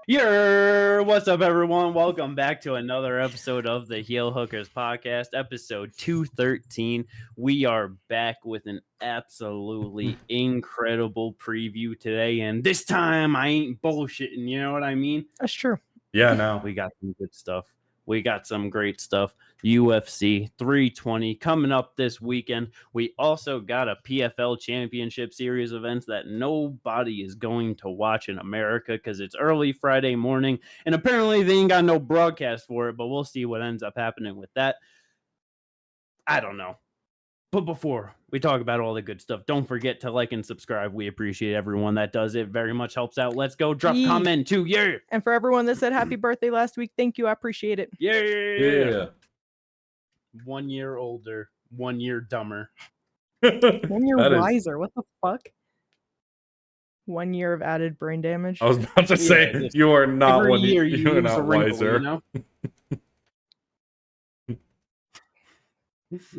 What's up, everyone? Welcome back to another episode of the Heel Hookers podcast, episode 213. We are back with an absolutely incredible preview today, and this time I ain't bullshitting, you know what I mean? That's true. Yeah, no. We got some good stuff. We got some great stuff. UFC 320 coming up this weekend. We also got a PFL Championship Series events that nobody is going to watch in America because it's early Friday morning, and apparently they ain't got no broadcast for it, but we'll see what ends up happening with that. I don't know. But before we talk about all the good stuff, don't forget to like and subscribe. We appreciate everyone that does it. Very much helps out. Let's go. Drop comment too. Yeah. And for everyone that said happy birthday last week, thank you. I appreciate it. Yeah. 1 year older, 1 year dumber. 1 year wiser. What the fuck? 1 year of added brain damage. I was about to say you are not every 1 year you are not wiser. You know?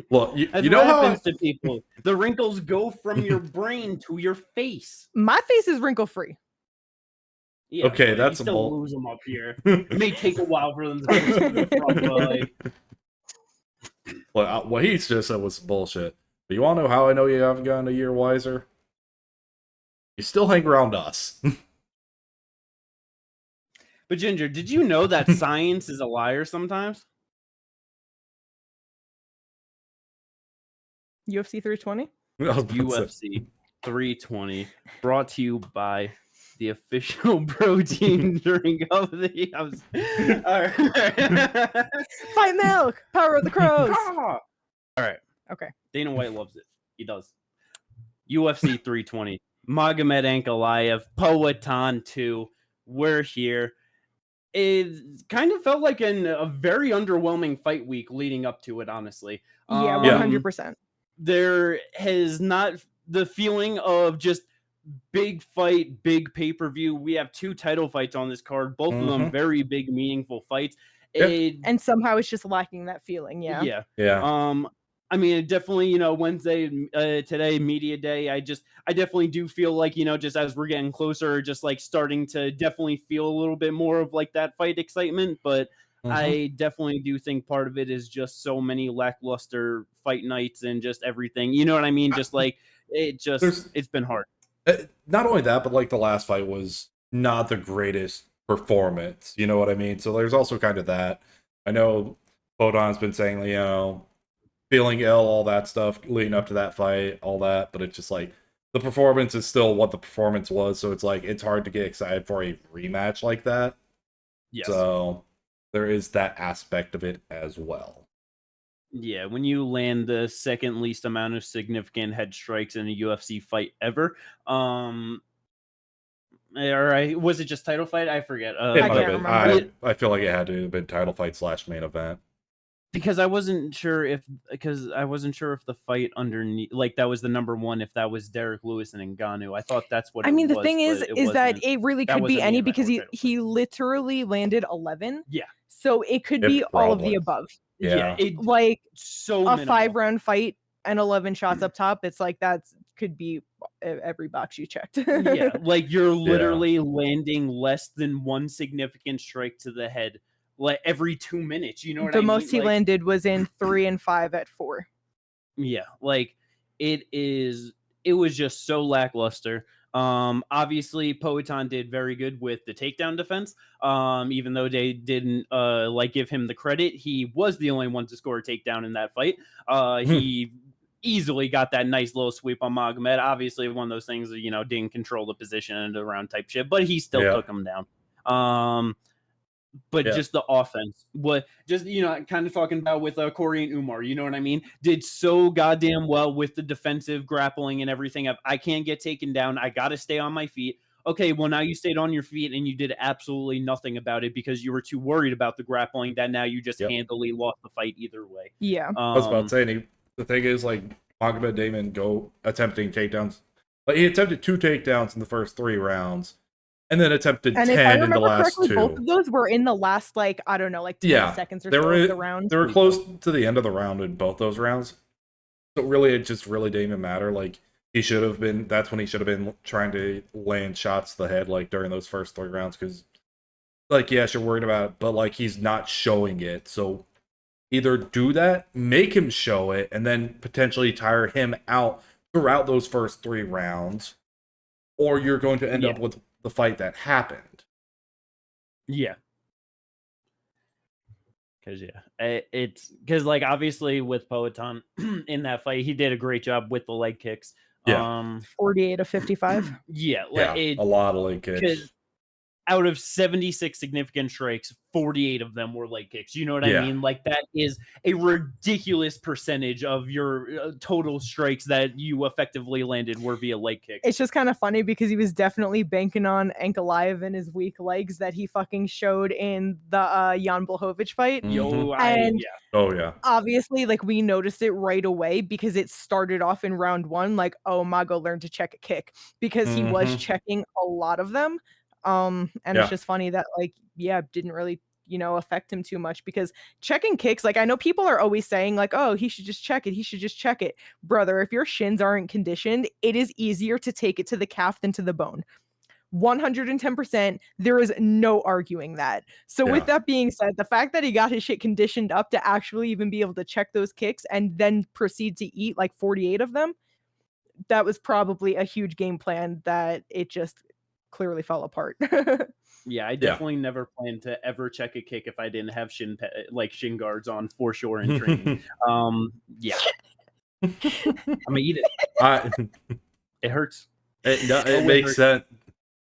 Well, you know what how happens to people. The wrinkles go from your brain to your face. My face is wrinkle free. Yeah, okay, that's you still lose them up here. It may take a while for them to get to the front, Well, what he just said was bullshit. But you want to know how I know you haven't gotten a year wiser? You still hang around us. But Ginger, did you know that science is a liar sometimes? UFC 320? UFC 320, brought to you by the official protein drink of the UFC. All right. Fight milk! Power of the crows! All right. Okay. Dana White loves it. He does. UFC 320. Magomed Ankalaev, Powhatan 2. We're here. It kind of felt like a very underwhelming fight week leading up to it, honestly. Yeah, 100%. There has not the feeling of just big fight, big pay-per-view. We have two title fights on this card, both of them very big, meaningful fights. And somehow it's just lacking that feeling. Yeah. I mean, definitely, Wednesday, today, media day, I definitely do feel like, just as we're getting closer, just like starting to definitely feel a little bit more of like that fight excitement. But I definitely do think part of it is just so many lackluster fight nights and just everything. You know what I mean? Just like it's been hard. Not only that, but like the last fight was not the greatest performance. You know what I mean? So there's also kind of that. I know Podon's been saying, feeling ill, all that stuff leading up to that fight, all that, but it's just like the performance is still what the performance was. So it's like it's hard to get excited for a rematch like that. Yes. So there is that aspect of it as well. Yeah, when you land the second least amount of significant head strikes in a UFC fight ever, all right, was it just title fight? I forget. I can't remember. I feel like it had to have been title fight / main event. Because I wasn't sure if the fight underneath, like that was the number one, if that was Derek Lewis and Ngannou. I thought that's what. I mean, the thing is that it really could be any because he literally landed 11. Yeah. So it could be all of the above. Yeah. Like so a 5-round fight and 11 shots up top. It's like that could be every box you checked. Yeah. Like you're literally landing less than one significant strike to the head. Like every 2 minutes, you know what I mean? The most he landed was in 3 and 5 at 4. Yeah, like it was just so lackluster. Obviously Powhatan did very good with the takedown defense. Even though they didn't give him the credit, he was the only one to score a takedown in that fight. He easily got that nice little sweep on Magomed. Obviously one of those things that, didn't control the position and around type shit, but he still took him down. But just the offense, kind of talking about with Corey and Umar, you know what I mean? Did so goddamn well with the defensive grappling and everything. I can't get taken down. I got to stay on my feet. Okay, well, now you stayed on your feet and you did absolutely nothing about it because you were too worried about the grappling that now you just handily lost the fight either way. Yeah. I was about to say, the thing is, like, Magomed Damon attempting takedowns. Like, he attempted 2 takedowns in the first 3 rounds. And then attempted 10 in the last 2. Both of those were in the last, 10 seconds or so of the round. They were close to the end of the round in both those rounds. So really, it just really didn't even matter. Like, that's when he should have been trying to land shots to the head, like, during those first 3 rounds, because like, yes, you're worried about it, but like he's not showing it. So either do that, make him show it, and then potentially tire him out throughout those first 3 rounds, or you're going to end up with the fight that happened. Yeah. Because it's because like obviously with Poetan in that fight, he did a great job with the leg kicks. Yeah. 48 of 55. Yeah, Yeah, a lot of leg kicks. Out of 76 significant strikes, 48 of them were leg kicks. You know what I mean? Like that is a ridiculous percentage of your total strikes that you effectively landed were via leg kicks. It's just kind of funny because he was definitely banking on Ankalaev and his weak legs that he fucking showed in the Jan Blachowicz fight. Oh yeah. Obviously, like we noticed it right away because it started off in round 1 like, oh, Mago learned to check a kick because he was checking a lot of them. And it's just funny that like, didn't really, affect him too much because checking kicks, like I know people are always saying like, oh, he should just check it. He should just check it. Brother, if your shins aren't conditioned, it is easier to take it to the calf than to the bone. 110%. There is no arguing that. So with that being said, the fact that he got his shit conditioned up to actually even be able to check those kicks and then proceed to eat like 48 of them, that was probably a huge game plan that it just clearly fell apart. I definitely never planned to ever check a kick if I didn't have shin guards on for sure in training. I'm gonna eat it. It hurts. It makes sense.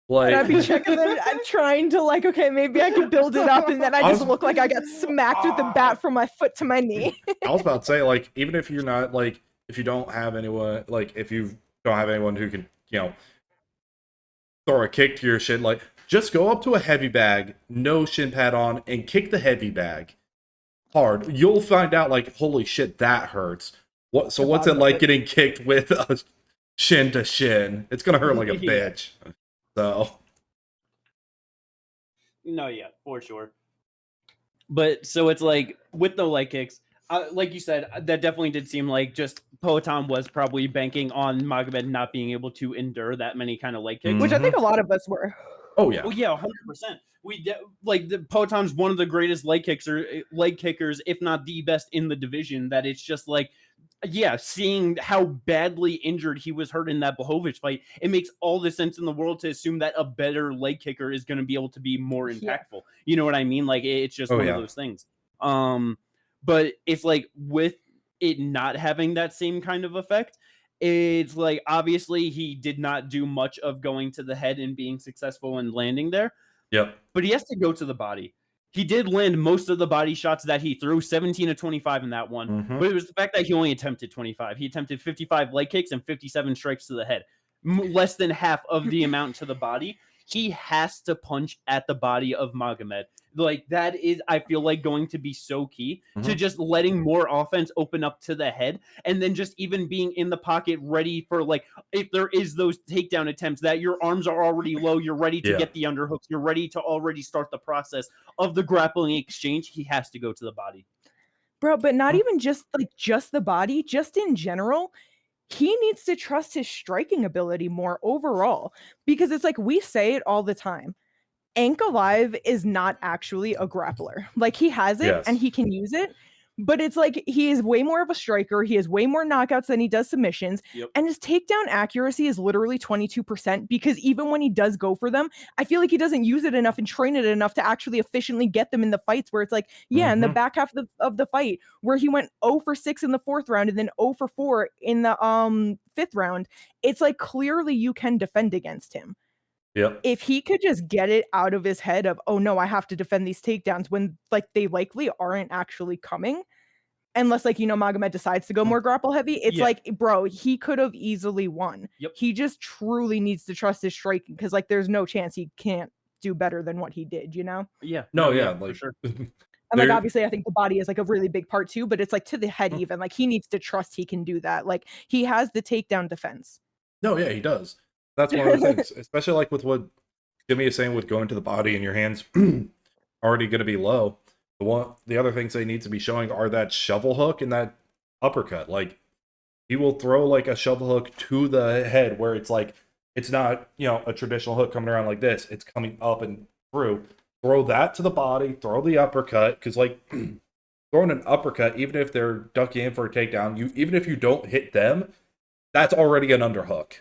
Like, I'd be checking it and trying to like, okay, maybe I can build it up, and then I just look like I got smacked with the bat from my foot to my knee. I was about to say, like, even if you're not like, if you don't have anyone, like, if you don't have anyone who can, throw a kick to your shin, like, just go up to a heavy bag, no shin pad on, and kick the heavy bag hard. You'll find out, like, holy shit, that hurts. What's it like getting kicked with a shin to shin? It's gonna hurt like a bitch. So, no, for sure. But so it's like with the leg kicks, like you said, that definitely did seem like just Poetan was probably banking on Magomed not being able to endure that many kind of leg kicks, which I think a lot of us were. Oh yeah, 100%. Like the Poetan's one of the greatest leg kickers, if not the best in the division. That it's just like. Seeing how badly injured he was hurt in that Blachowicz fight, it makes all the sense in the world to assume that a better leg kicker is going to be able to be more impactful. You know what I mean? Like it's just one of those things. But it's like with it not having that same kind of effect, it's like obviously he did not do much of going to the head and being successful in landing there. Yep. But he has to go to the body. He did land most of the body shots that he threw, 17 of 25 in that one. But it was the fact that he only attempted 25. He attempted 55 leg kicks and 57 strikes to the head. Less than half of the amount to the body. He has to punch at the body of Magomed. Like that is, I feel like, going to be so key to just letting more offense open up to the head, and then just even being in the pocket ready for like if there is those takedown attempts that your arms are already low, you're ready to get the underhooks, you're ready to already start the process of the grappling exchange. He has to go to the body, bro. But not even just the body, just in general. He needs to trust his striking ability more overall, because it's like we say it all the time. Ankalaev is not actually a grappler. Like he has it and he can use it, but it's like he is way more of a striker. He has way more knockouts than he does submissions. And his takedown accuracy is literally 22%, because even when he does go for them, I feel like he doesn't use it enough and train it enough to actually efficiently get them in the fights where it's like, in the back half of the fight where he went 0 for 6 in the 4th round and then 0 for 4 in the 5th round. It's like clearly you can defend against him. Yep. If he could just get it out of his head of, oh no, I have to defend these takedowns when like they likely aren't actually coming, unless like, Magomed decides to go more grapple heavy. It's like, bro, he could have easily won. He just truly needs to trust his striking, because like there's no chance he can't do better than what he did, like, for sure. And like obviously I think the body is like a really big part too, but it's like to the head even. Like he needs to trust he can do that. Like he has the takedown defense. No, he does. That's one of the things, especially like with what Jimmy is saying with going to the body and your hands already going to be low. The other things they need to be showing are that shovel hook and that uppercut. Like he will throw like a shovel hook to the head where it's like it's not a traditional hook coming around like this. It's coming up and through. throw that to the body, throw the uppercut, because like throwing an uppercut, even if they're ducking in for a takedown, even if you don't hit them, that's already an underhook.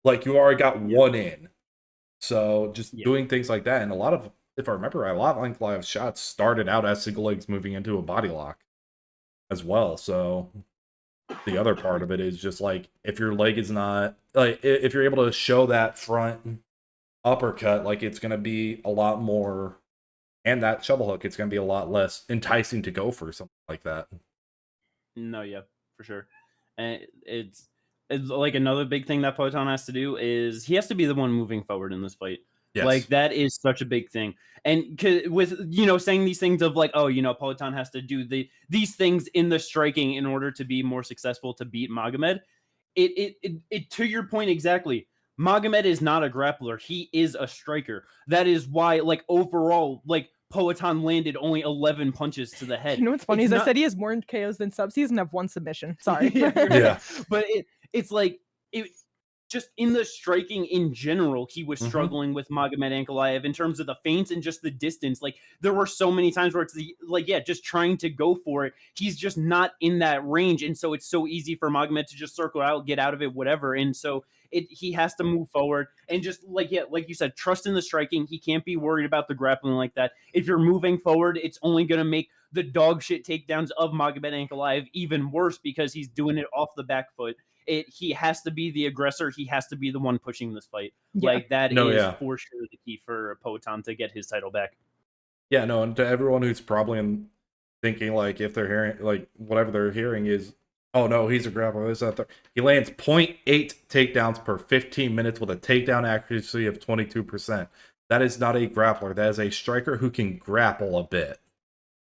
Like you already got one in. So just doing things like that, and a lot of, if I remember right, a lot of Ankalaev's shots started out as single legs moving into a body lock as well. So the other part of it is just like, if your leg is not, like, if you're able to show that front uppercut, like, it's going to be a lot more, and that shovel hook, it's going to be a lot less enticing to go for something like that. No, yeah, for sure. And it's like another big thing that Poatan has to do is he has to be the one moving forward in this fight. Yes. Like that is such a big thing. And with, you know, saying these things of like, oh, you know, Poatan has to do these things in the striking in order to be more successful to beat Magomed. It to your point exactly. Magomed is not a grappler. He is a striker. That is why, like, overall, like, Poatan landed only 11 punches to the head. You know what's funny is I said he has more KOs than subs. He doesn't have one submission. Sorry. Yeah. But it's like, just in the striking in general, he was struggling with Magomed Ankalaev in terms of the feints and just the distance. Like, there were so many times where it's just trying to go for it. He's just not in that range. And so it's so easy for Magomed to just circle out, get out of it, whatever. And so he has to move forward and just like you said, trust in the striking. He can't be worried about the grappling like that. If you're moving forward, it's only going to make the dog shit takedowns of Magomed Ankalaev even worse because he's doing it off the back foot. He has to be the aggressor. He has to be the one pushing this fight. Yeah. Like that is for sure the key for Poatan to get his title back. Yeah, no, and to everyone who's probably thinking like, if they're hearing like whatever they're hearing is, oh no, he's a grappler. This that. He lands 0.8 takedowns per 15 minutes with a takedown accuracy of 22%. That is not a grappler. That is a striker who can grapple a bit.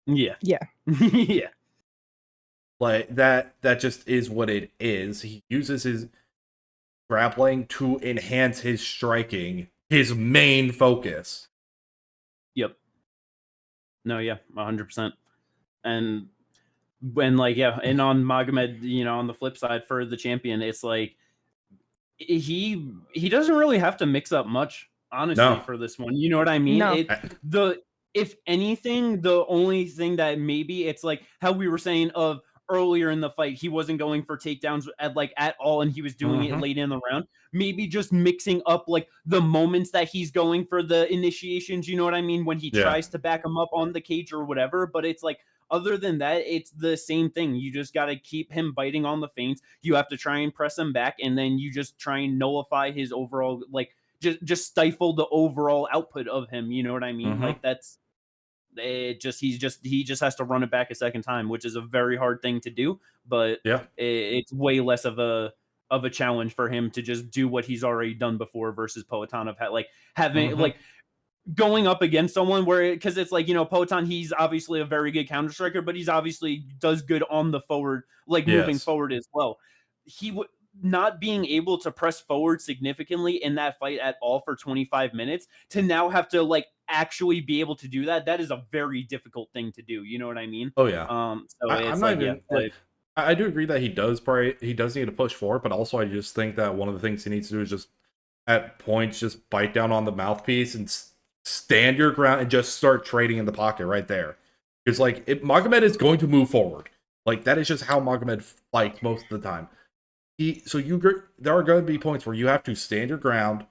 Yeah. Yeah. Yeah. Like that just is what it is. He uses his grappling to enhance his striking, his main focus. Yep. No, yeah, 100%. And when and on Magomed, you know, on the flip side for the champion, it's like he doesn't really have to mix up much, honestly, for this one. You know what I mean? No. If anything, the only thing that maybe it's like how we were saying of earlier in the fight, he wasn't going for takedowns at all, and he was doing it late in the round. Maybe just mixing up like the moments that he's going for the initiations, you know what I mean? When he tries to back him up on the cage or whatever, but it's like, other than that, it's the same thing. You just got to keep him biting on the feints. You have to try and press him back, and then you just try and nullify his overall, like, just stifle the overall output of him. You know what I mean? Like, that's it. He just has to run it back a second time, which is a very hard thing to do. But it's way less of a challenge for him to just do what he's already done before versus Poatan of having going up against someone where, because it's like, you know, Poatan, he's obviously a very good counter striker, but he's obviously does good on the forward, like moving forward as well. He would not being able to press forward significantly in that fight at all for 25 minutes to now have to like actually be able to do that. That is a very difficult thing to do. You know what I mean? Oh yeah. So it's like, I do agree that he does need to push forward, but also I just think that one of the things he needs to do is just at points just bite down on the mouthpiece and stand your ground and just start trading in the pocket right there. Because like Magomed is going to move forward. Like that is just how Magomed fights most of the time. There are going to be points where you have to stand your ground,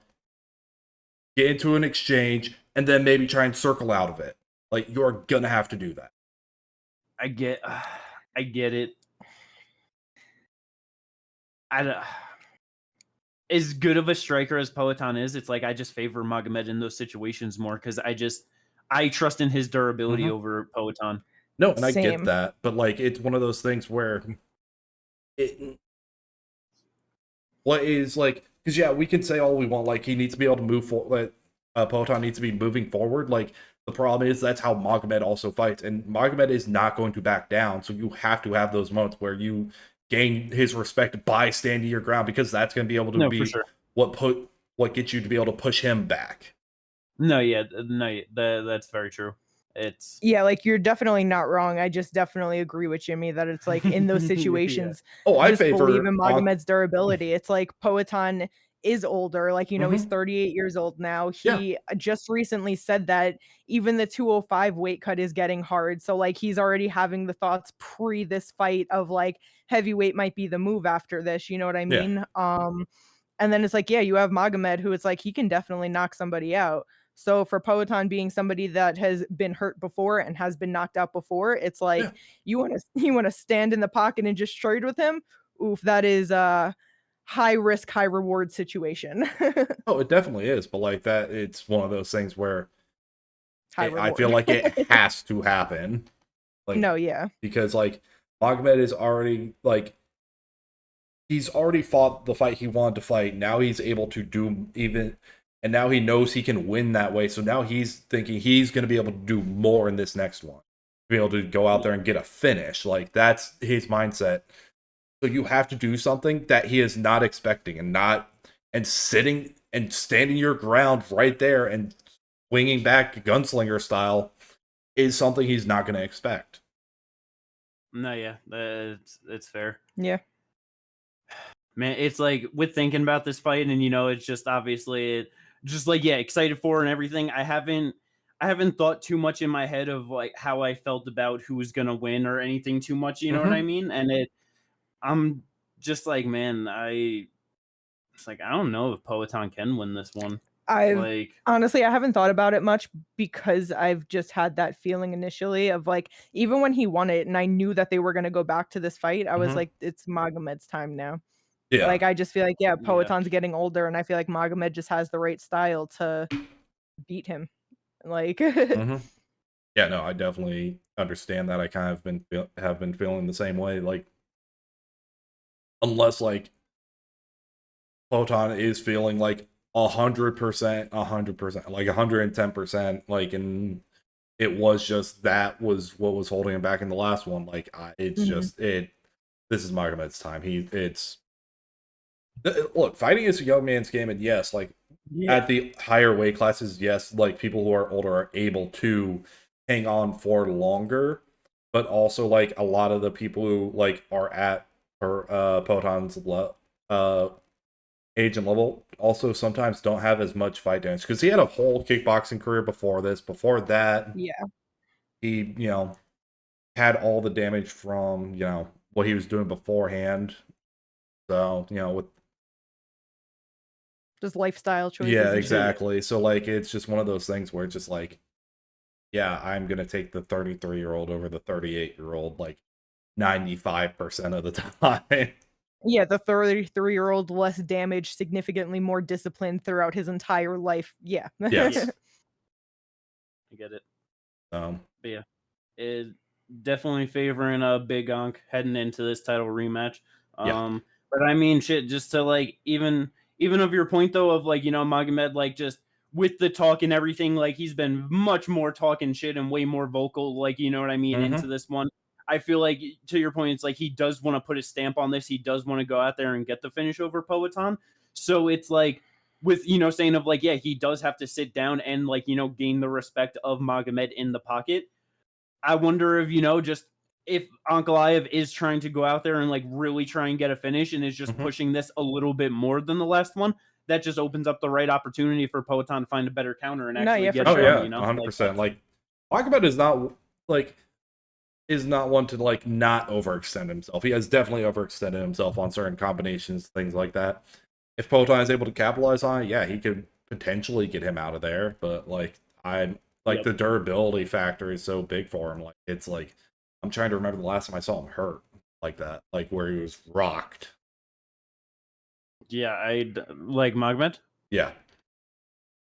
get into an exchange, and then maybe try and circle out of it. Like you're gonna have to do that. I get it. As good of a striker as Poatan is, it's like I just favor Magomed in those situations more because I trust in his durability over Poatan. No, and I get that, but like it's one of those things where because we can say all we want, like he needs to be able to move forward. Poatan needs to be moving forward. Like the problem is that's how Magomed also fights, and Magomed is not going to back down. So you have to have those moments where you gain his respect by standing your ground, because that's going to be able to be what gets you to be able to push him back. That's very true. It's like you're definitely not wrong. I just definitely agree with Jimmy that it's like in those situations. I favor believe in Magomed's durability. It's like Poatan is older. Like, you know, he's Mm-hmm. 38 years old now. Yeah. He just recently said that even the 205 weight cut is getting hard. So like he's already having the thoughts pre this fight of like heavyweight might be the move after this, you know what I Yeah. mean? And then it's like, yeah, you have Magomed who it's like he can definitely knock somebody out. So for Poatan being somebody that has been hurt before and has been knocked out before, it's like Yeah. you want to you want to stand in the pocket and just trade with him. Oof, that is a high risk, high reward situation. Oh, it definitely is. But like that, it's one of those things where High I feel reward. like it has to happen. Like, No, yeah. because like Magomed is already like he's already fought the fight he wanted to fight. Now he's able to do even, and now he knows he can win that way. So now he's thinking he's going to be able to do more in this next one, be able to go out there and get a finish. Like that's his mindset. So you have to do something that he is not expecting, and sitting and standing your ground right there and swinging back gunslinger style is something he's not going to expect. No, yeah, it's fair. Yeah. Man, it's like with thinking about this fight, and you know, it's just obviously just like yeah, excited for and everything. I haven't thought too much in my head of like how I felt about who was gonna win or anything too much. You know what I Mm-hmm. mean? And I'm just like, man, it's like I don't know if Poatan can win this one. I've Like, honestly, I haven't thought about it much because I've just had that feeling initially of like, even when he won it and I knew that they were going to go back to this fight, I was Mm-hmm. like, it's Magomed's time now. Yeah. Like, I just feel like, yeah, yeah, Poatan's getting older and I feel like Magomed just has the right style to beat him. Like, Mm-hmm. Yeah. No, I definitely understand that. I kind of have been feeling the same way. Like, unless like Photon is feeling like 100%, 100%, like 110%, like, and it was just that was what was holding him back in the last one. Like, it's mhm. just it. This is Magomed's time. Look, fighting is a young man's game, and yes, like yeah, at the higher weight classes, yes, like people who are older are able to hang on for longer, but also like a lot of the people who like are at or uh age and level also sometimes don't have as much fight damage because he had a whole kickboxing career before this. Before that, Yeah, he had all the damage from what he was doing beforehand. So with just lifestyle yeah, choices and shit. exactly. So like it's just one of those things where it's just like, yeah, I'm gonna take the 33-year-old over the 38-year-old like 95% of the time. Yeah, the 33-year-old less damaged, significantly more disciplined throughout his entire life. Yeah. yeah, Yes. I get it. Um. But yeah, it definitely favoring Big Onk heading into this title rematch. Yeah. But I mean, shit, just to like even of your point though of like Magomed like just with the talk and everything, like he's been much more talking shit and way more vocal, like you know what I mean, into Mm-hmm. this one. I feel like to your point, it's like he does want to put his stamp on this. He does want to go out there and get the finish over Poatan. So it's like with saying of like yeah he does have to sit down and like gain the respect of Magomed in the pocket. I wonder if just if Ankalaev is trying to go out there and like really try and get a finish and is just Mm-hmm. pushing this a little bit more than the last one, that just opens up the right opportunity for Poatan to find a better counter and No, actually yeah, for get Oh it sure. done. yeah, hundred Like percent. that's Like Magomed like is not one to like not overextend himself. He has definitely overextended himself on certain combinations, things like that. If Potan is able to capitalize on it, yeah, he could potentially get him out of there. But like I'm like yep. the durability factor is so big for him. Like it's like I'm trying to remember the last time I saw him hurt like that, like where he was rocked. Yeah, I like Magomed. Yeah.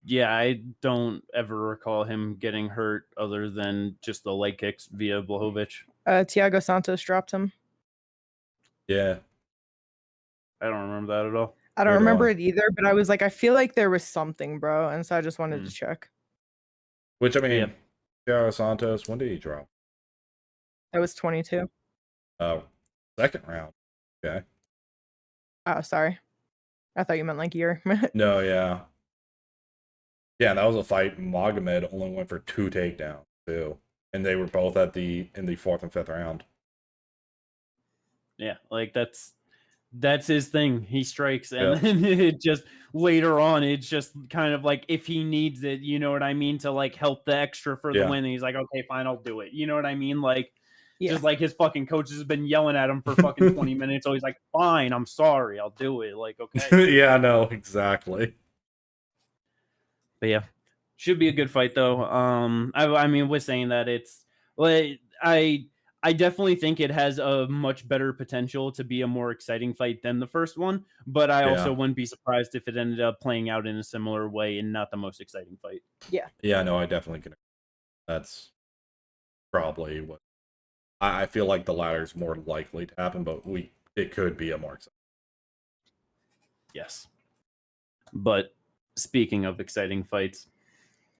Yeah, I don't ever recall him getting hurt other than just the leg kicks via Blahovic. Thiago Santos dropped him. Yeah. I don't remember that at all. I don't Neither do remember I. it either, but I was like, I feel like there was something, bro, and so I just wanted Hmm. to check. Which I But yeah, mean, Thiago Santos, when did he drop? That was 22. Uh Second round. Okay. Oh, sorry. I thought you meant like year. No, yeah. Yeah, that was a fight. Magomed only went for 2 takedowns too, and they were both in the fourth and fifth round. yeah, like That's his thing. He strikes, and Yeah. then it just later on, it's just kind of like if he needs it, you know what I mean, to like help the extra for the Yeah. win. And he's like, okay, fine, I'll do it. You know what I mean? Like, Yeah. just like his fucking coach has been yelling at him for fucking 20 minutes. So he's like, fine, I'm sorry, I'll do it. Like, okay. Yeah, no, exactly. But yeah, should be a good fight though. I mean, with saying that, it's like I definitely think it has a much better potential to be a more exciting fight than the first one. But I also Yeah. wouldn't be surprised if it ended up playing out in a similar way and not the most exciting fight. Yeah. Yeah, no, I definitely can. That's probably what I feel like the latter is more likely to happen, but it could be a more exciting. Yes. But speaking of exciting fights,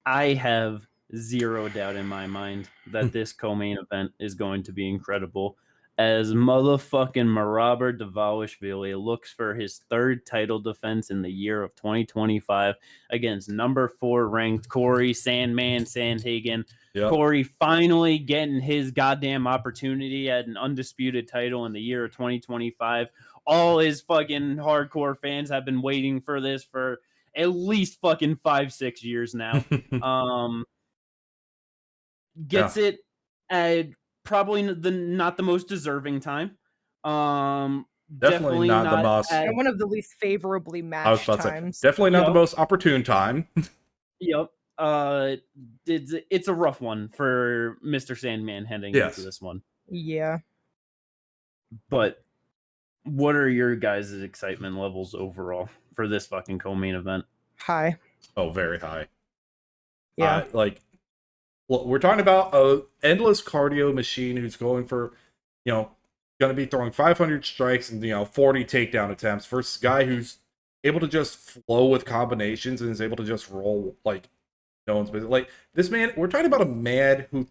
I have zero doubt in my mind that this co-main event is going to be incredible as motherfucking Maraber Dvalishvili looks for his third title defense in the year of 2025 against number 4 ranked Corey Sandman Sandhagen. Yep. Corey finally getting his goddamn opportunity at an undisputed title in the year of 2025. All his fucking hardcore fans have been waiting for this for at least fucking 5-6 years now. Gets it at probably not the most deserving time. Definitely not the most. And one of the least favorably I was matched about to times. say, definitely not the most opportune time. Yep. It's a rough one for Mr. Sandman heading into this one. Yeah. But what are your guys' excitement levels overall for this fucking co-main event? High. Oh, very high. Yeah. Like, we're talking about a endless cardio machine who's going for, going to be throwing 500 strikes and 40 takedown attempts versus a guy who's able to just flow with combinations and is able to just roll like no one's business. Like this man, we're talking about a man who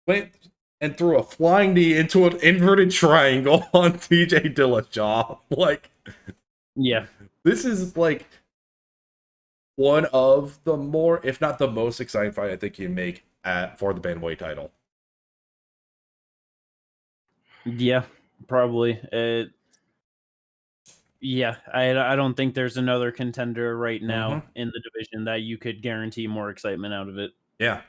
went and threw a flying knee into an inverted triangle on TJ Dillashaw. Like, yeah, this is like one of the more, if not the most exciting fight I think you make for the bantamweight title. Yeah, probably. Yeah, I don't think there's another contender right now in the division that you could guarantee more excitement out of it. Yeah,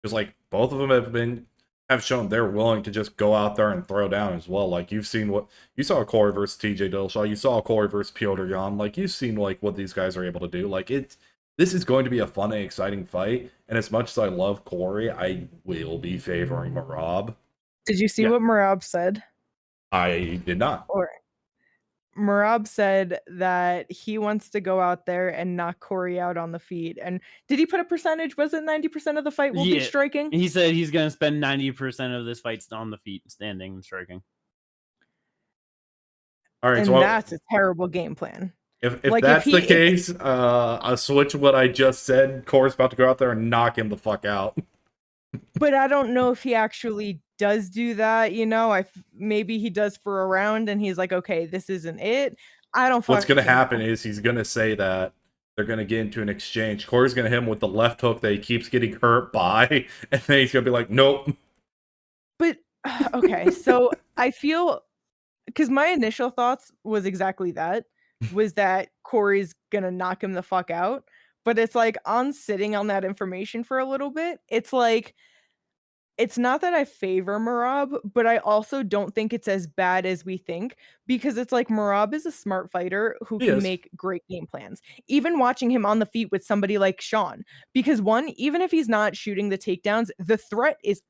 because like both of them have shown they're willing to just go out there and throw down as well. Like you've seen what you saw Corey versus TJ Dillashaw, you saw Corey versus Piotr Jan. Like you've seen like what these guys are able to do. Like this is going to be a fun and exciting fight. And as much as I love Corey, I will be favoring Merab. Did you see what Merab said? I did not. Or Merab said that he wants to go out there and knock Corey out on the feet. And did he put a percentage? Was it 90% of the fight will be striking? He said he's going to spend 90% of this fight on the feet, standing and striking. All right, and so that's a terrible game plan. If that's the case, I'll switch what I just said. Corey's about to go out there and knock him the fuck out. But I don't know if he actually does do that, maybe he does for a round and he's like, okay, this isn't it. I don't What's going to happen is he's going to say that they're going to get into an exchange. Corey's going to hit him with the left hook that he keeps getting hurt by, and then he's going to be like, nope. But, okay, so I feel, because my initial thoughts was exactly that, was that Corey's going to knock him the fuck out. But it's like, on sitting on that information for a little bit, it's like, it's not that I favor Merab, but I also don't think it's as bad as we think, because it's like Merab is a smart fighter who can make great game plans. Even watching him on the feet with somebody like Sean, because one, even if he's not shooting the takedowns, the threat is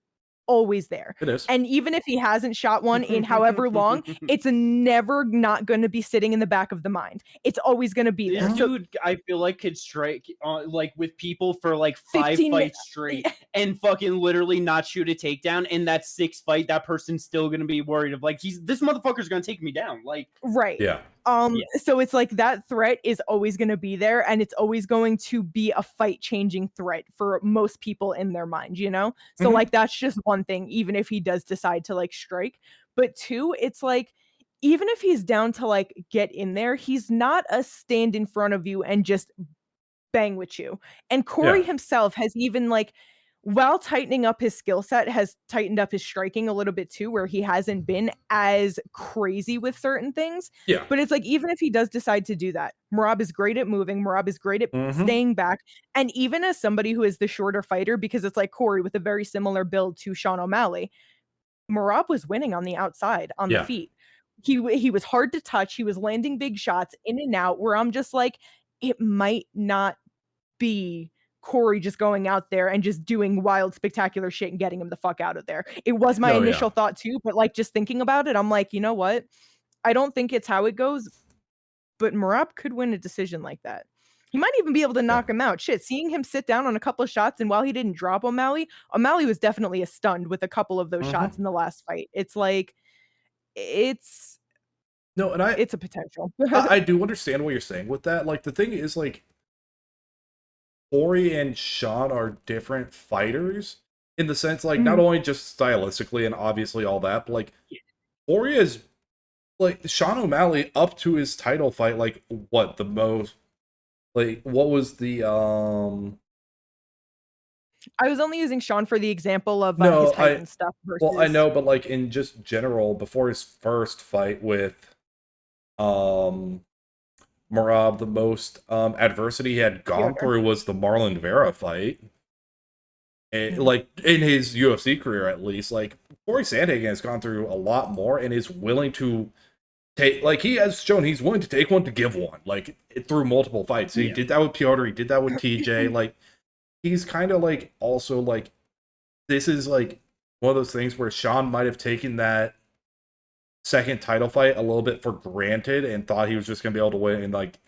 always there. It is. And even if he hasn't shot one in however long, it's never not going to be sitting in the back of the mind. It's always going to be there. This dude, I feel like, could strike like with people for like 5 fights straight and fucking literally not shoot a takedown. And that 6th fight, that person's still going to be worried of like, this motherfucker's going to take me down. Like, right. Yeah. So it's like that threat is always going to be there, and it's always going to be a fight-changing threat for most people in their mind, So like that's just one thing, even if he does decide to like strike. But 2, it's like even if he's down to like get in there, he's not a stand in front of you and just bang with you. And Corey himself has even like while tightening up his skill set, has tightened up his striking a little bit too, where he hasn't been as crazy with certain things. Yeah. But it's like, even if he does decide to do that, Merab is great at moving. Merab is great at staying back. And even as somebody who is the shorter fighter, because it's like Corey with a very similar build to Sean O'Malley, Merab was winning on the outside, on the feet. He was hard to touch. He was landing big shots in and out, where I'm just like, it might not be Corey just going out there and just doing wild, spectacular shit and getting him the fuck out of there. It was my initial thought too, but like, just thinking about it, I'm like, you know what? I don't think it's how it goes, but Merab could win a decision like that. He might even be able to knock him out. Shit, seeing him sit down on a couple of shots, and while he didn't drop O'Malley was definitely a stunned with a couple of those shots in the last fight. It's like, it's a potential. I do understand what you're saying with that. Like, the thing is, like, Corey and Sean are different fighters in the sense, like, not only just stylistically and obviously all that, but like, Corey is, like, Sean O'Malley up to his title fight, like, what the most, like, what was the I was only using Sean for the example of his Titan stuff versus... Well, I know, but like, in just general, before his first fight with Merab, the most adversity he had gone through was the Marlon Vera fight. And, like, in his UFC career, at least, like, Corey Sandhagen has gone through a lot more and is willing to take, like, he has shown he's willing to take one to give one, like, through multiple fights. He did that with Piotr, he did that with TJ. Like, he's kind of like, also like, this is like one of those things where Sean might have taken that second title fight a little bit for granted and thought he was just gonna be able to win, and like,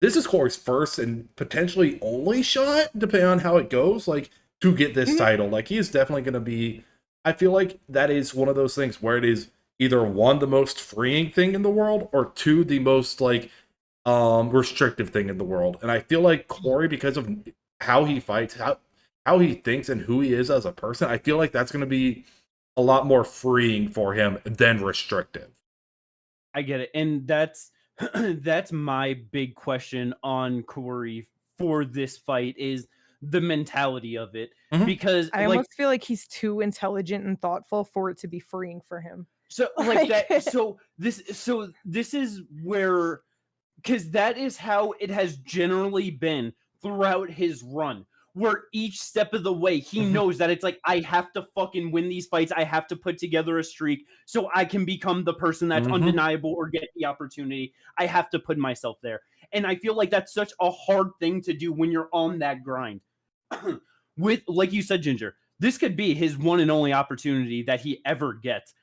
this is Corey's first and potentially only shot, depending on how it goes, like, to get this title. Like, he is definitely gonna be, I feel like that is one of those things where it is either one, the most freeing thing in the world, or two, the most like restrictive thing in the world. And I feel like Corey, because of how he fights, how he thinks, and who he is as a person, I feel like that's gonna be a lot more freeing for him than restrictive. I get it. And that's that's my big question on Corey for this fight, is the mentality of it. Because I almost feel like he's too intelligent and thoughtful for it to be freeing for him. So like that so this is where, because that is how it has generally been throughout his run, where each step of the way he knows that it's like, I have to fucking win these fights, I have to put together a streak so I can become the person that's undeniable or get the opportunity. I have to put myself there. And I feel like that's such a hard thing to do when you're on that grind. With, like you said, Ginger, this could be his one and only opportunity that he ever gets.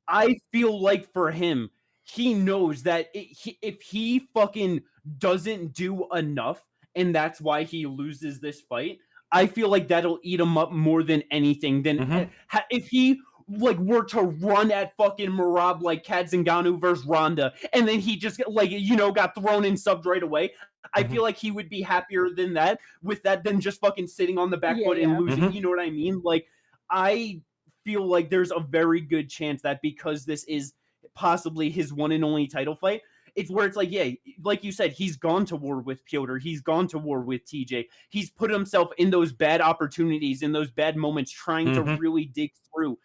I feel like for him, he knows that if he fucking doesn't do enough, and that's why he loses this fight, I feel like that'll eat him up more than anything. Than if he like were to run at fucking Merab like Kat Zingano versus Ronda, and then he just like, you know, got thrown in subbed right away. I feel like he would be happier than that with that than just fucking sitting on the back foot and losing. You know what I mean? Like, I feel like there's a very good chance that because this is possibly his one and only title fight, it's where it's like, yeah, like you said, he's gone to war with Piotr, he's gone to war with TJ, he's put himself in those bad opportunities, in those bad moments, trying to really dig through.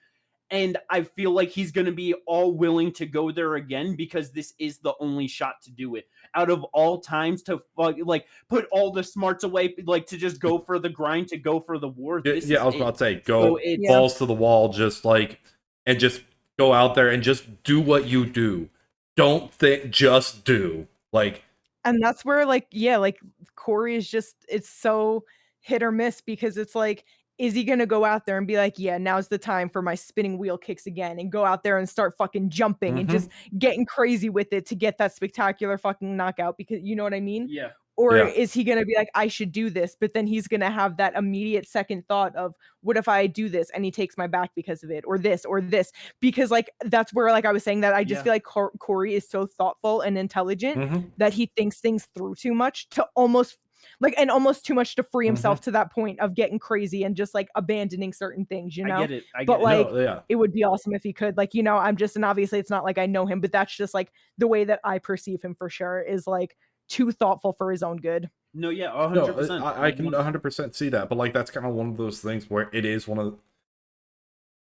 And I feel like he's going to be all willing to go there again, because this is the only shot to do it. Out of all times to like put all the smarts away, like to just go for the grind, to go for the war. I was about to say, go balls to the wall, just like, and just go out there and just do what you do. Don't think, just do. Like, and that's where, like, like Corey is just, it's so hit or miss, because it's like, is he gonna go out there and be like, yeah, now's the time for my spinning wheel kicks again, and go out there and start fucking jumping and just getting crazy with it to get that spectacular fucking knockout, because you know what I mean? Yeah. Or is he going to be like, I should do this, but then he's going to have that immediate second thought of, what if I do this and he takes my back because of it, or this, because like, that's where, like I was saying, that I just feel like Corey is so thoughtful and intelligent that he thinks things through too much to almost too much to free himself to that point of getting crazy and just like abandoning certain things, you know? I get it. But like, it would be awesome if he could, like, you know, and obviously it's not like I know him, but that's just like the way that I perceive him for sure, is like too thoughtful for his own good. No, yeah, No, 100%. I can 100% see that, but like that's kind of one of those things where it is one of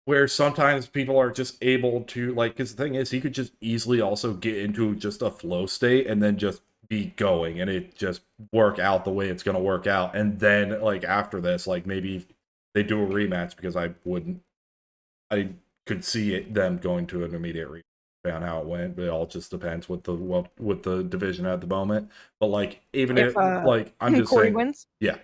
where sometimes people are just able to like, because the thing is he could just easily also get into just a flow state and then just be going and it just work out the way it's going to work out, and then like after this, like maybe they do a rematch, because I could see them going to an immediate rematch on how it went, but it all just depends with the division at the moment. But like even If if like I'm just Corey saying, wins, yeah,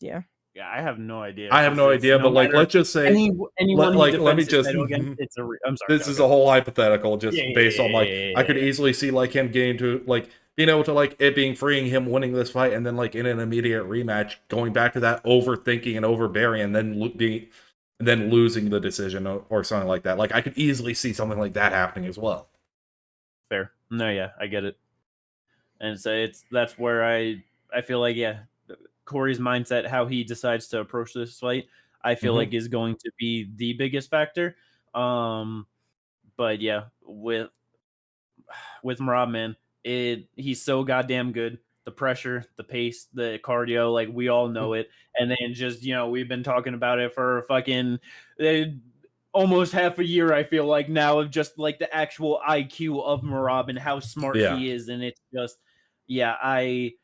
yeah. Yeah, I have no idea I have because no it's idea, no but like matter let's just say anyone he let me defends his just title against, it's a. I'm sorry. this Go, is go. a whole hypothetical Yeah, just yeah, based on like I could yeah. easily see like him getting to like being able to like it being freeing him winning this fight, and then like in an immediate rematch going back to that overthinking and overbearing, and then and then losing the decision, or something like that. Like I could easily see something like that happening as well. Fair. No, yeah, I get it. And so that's where I feel like, yeah, Corey's mindset, how he decides to approach this fight, I feel like is going to be the biggest factor. But yeah, with Marab, man, he's so goddamn good. The pressure, the pace, the cardio, like we all know it. And then just, we've been talking about it for fucking uh, almost half a year, I feel like now, of just like the actual IQ of Marab and how smart Yeah. he is. And it's just, yeah, I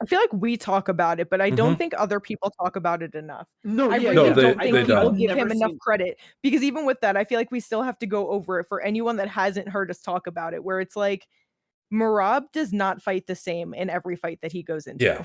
feel like we talk about it, but I don't think other people talk about it enough. No, I yeah, really No, don't they think people don't. give never him enough seen. credit, because even with that, I feel like we still have to go over it for anyone that hasn't heard us talk about it, where it's like Marab does not fight the same in every fight that he goes into. Yeah.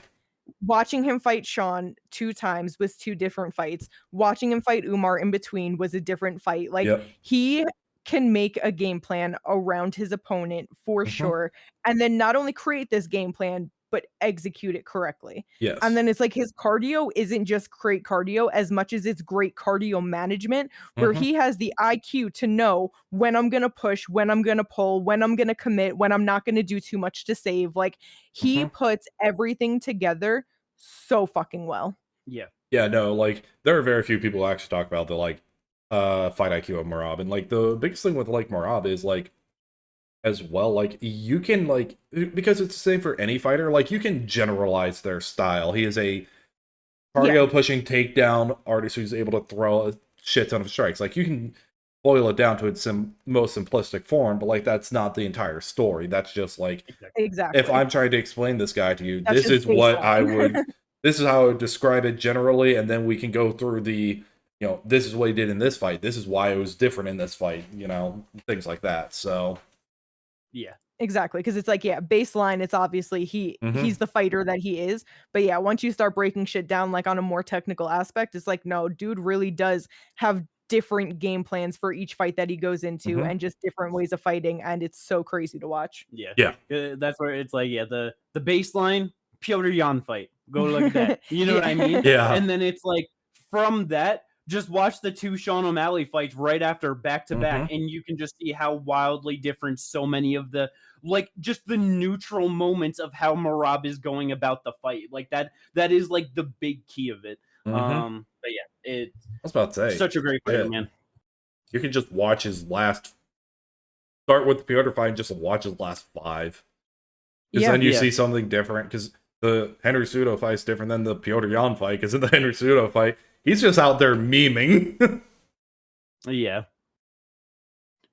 Watching him fight Sean 2 times was 2 different fights. Watching him fight Umar in between was a different fight. Like, Yep. he can make a game plan around his opponent for sure, and then not only create this game plan, but execute it correctly. Yes. And then it's like his cardio isn't just great cardio as much as it's great cardio management, where he has the IQ to know when I'm gonna push, when I'm gonna pull, when I'm gonna commit, when I'm not gonna do too much to save. Like, he puts everything together so fucking well. Yeah. Yeah, no, like there are very few people who actually talk about the like fight IQ of Marab. And like the biggest thing with like Marab is like as well, like you can like, because it's the same for any fighter, like you can generalize their style. He is a cardio pushing takedown artist who's able to throw a shit ton of strikes. Like you can boil it down to its most simplistic form, but like that's not the entire story. That's just like, Exactly. if I'm trying to explain this guy to you, That's this just is what I baseline. would this is how I would describe it generally, and then we can go through the, this is what he did in this fight, this is why it was different in this fight, things like that. So Yeah. Exactly, because it's like, yeah, baseline, it's obviously he's the fighter that he is, but yeah, once you start breaking shit down, like, on a more technical aspect, it's like, no, dude really does have different game plans for each fight that he goes into, and just different ways of fighting, and it's so crazy to watch. Yeah. yeah. That's where it's like, yeah, the baseline Piotr Jan fight. Go look at that. You know what I mean? Yeah. And then it's like, from that, just watch the 2 Sean O'Malley fights right after, back to back, and you can just see how wildly different so many of the, like, just the neutral moments of how Marab is going about the fight. Like that is like the big key of it. But yeah, it's I was about to say, such a great fighter, man. You can just watch his last, start with the Piotr fight and just watch his last 5. Because then you see something different, because the Henry Cejudo fight is different than the Piotr Jan fight, because in the Henry Cejudo fight, he's just out there memeing. Yeah.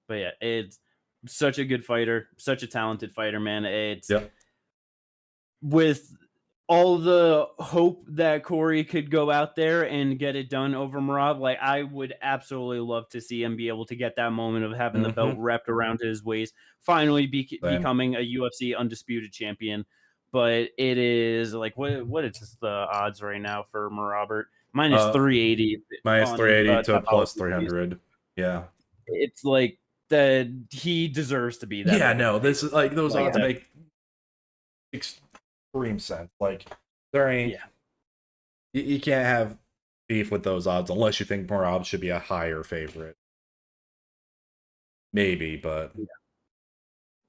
But yeah, it's such a good fighter, such a talented fighter, man. It's with all the hope that Corey could go out there and get it done over Marab. Like, I would absolutely love to see him be able to get that moment of having the belt wrapped around his waist, finally becoming a UFC undisputed champion. But it is like, what is the odds right now for Marab? Minus 380. Minus 380 to plus Topology. 300. Yeah. It's like that he deserves to be that. Yeah, no, this is like, those odds make extreme sense. Like, there ain't, you can't have beef with those odds unless you think Marab should be a higher favorite. Maybe, but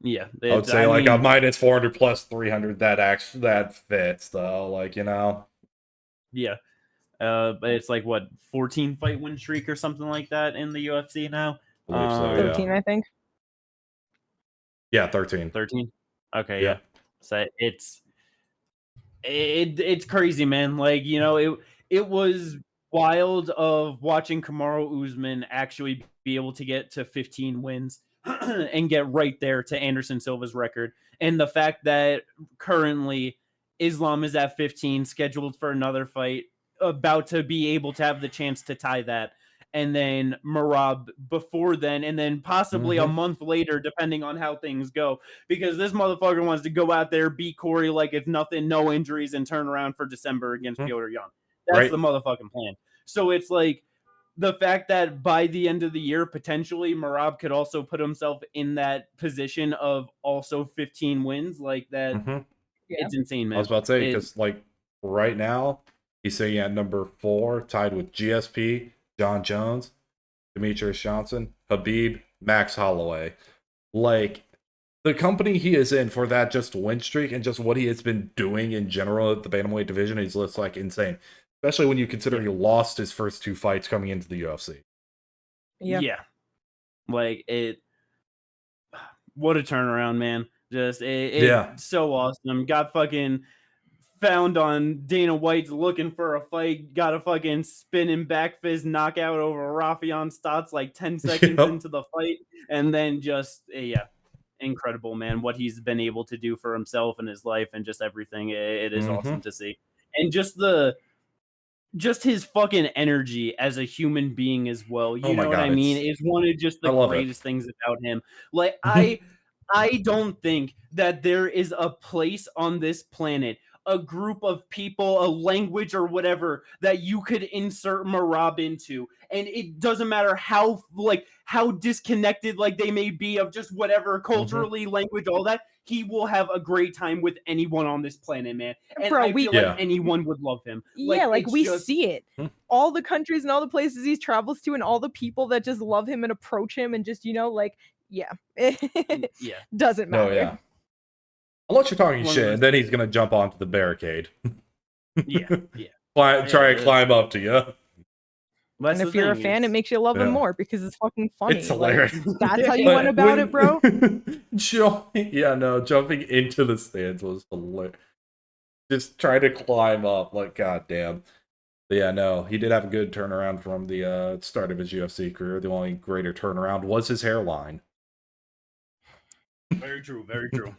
yeah, I would say like a minus 400 plus 300 that fits though. Like, yeah. But it's like, what, 14 fight win streak or something like that in the UFC now? I believe so, 13, I think. Yeah, 13. 13? Okay, yeah. So it's it's crazy, man. Like, you know, it was wild of watching Kamaru Usman actually be able to get to 15 wins and get right there to Anderson Silva's record. And the fact that currently Islam is at 15, scheduled for another fight, about to be able to have the chance to tie that. And then Marab before then, and then possibly a month later, depending on how things go, because this motherfucker wants to go out there, beat Corey like it's nothing, no injuries, and turn around for December against Piotr Jan. That's the motherfucking plan. So it's like the fact that by the end of the year, potentially Marab could also put himself in that position of also 15 wins, like that. It's insane, man. I was about to say, because like right now, he's sitting at number 4, tied with GSP, John Jones, Demetrius Johnson, Habib, Max Holloway. Like, the company he is in for that just win streak and just what he has been doing in general at the bantamweight division is just like insane. Especially when you consider he lost his first 2 fights coming into the UFC. Yeah. Like, what a turnaround, man. Just, it's so awesome. Got fucking found on Dana White's looking for a fight. Got a fucking spinning back fist knockout over Rafion Stotts like 10 seconds into the fight. And then just, incredible, man. What he's been able to do for himself and his life and just everything. It is awesome to see. And just his fucking energy as a human being as well. You know what I mean? It's one of just the greatest things about him. Like, I don't think that there is a place on this planet, a group of people, a language or whatever that you could insert Marab into. And it doesn't matter how disconnected like they may be of just whatever culturally, language, all that. He will have a great time with anyone on this planet, man. And I feel like anyone would love him. Like we see it. All the countries and all the places he travels to and all the people that just love him and approach him and just, doesn't matter. No, yeah. Unless you're talking shit, and then he's going to jump onto the barricade. Try and climb up to you. And if you're a fan, it makes you love him more because it's fucking funny. It's hilarious. That's how you went about it, bro? Jumping into the stands was hilarious. Just trying to climb up, like, goddamn. But yeah, no, he did have a good turnaround from the start of his UFC career. The only greater turnaround was his hairline. Very true, very true.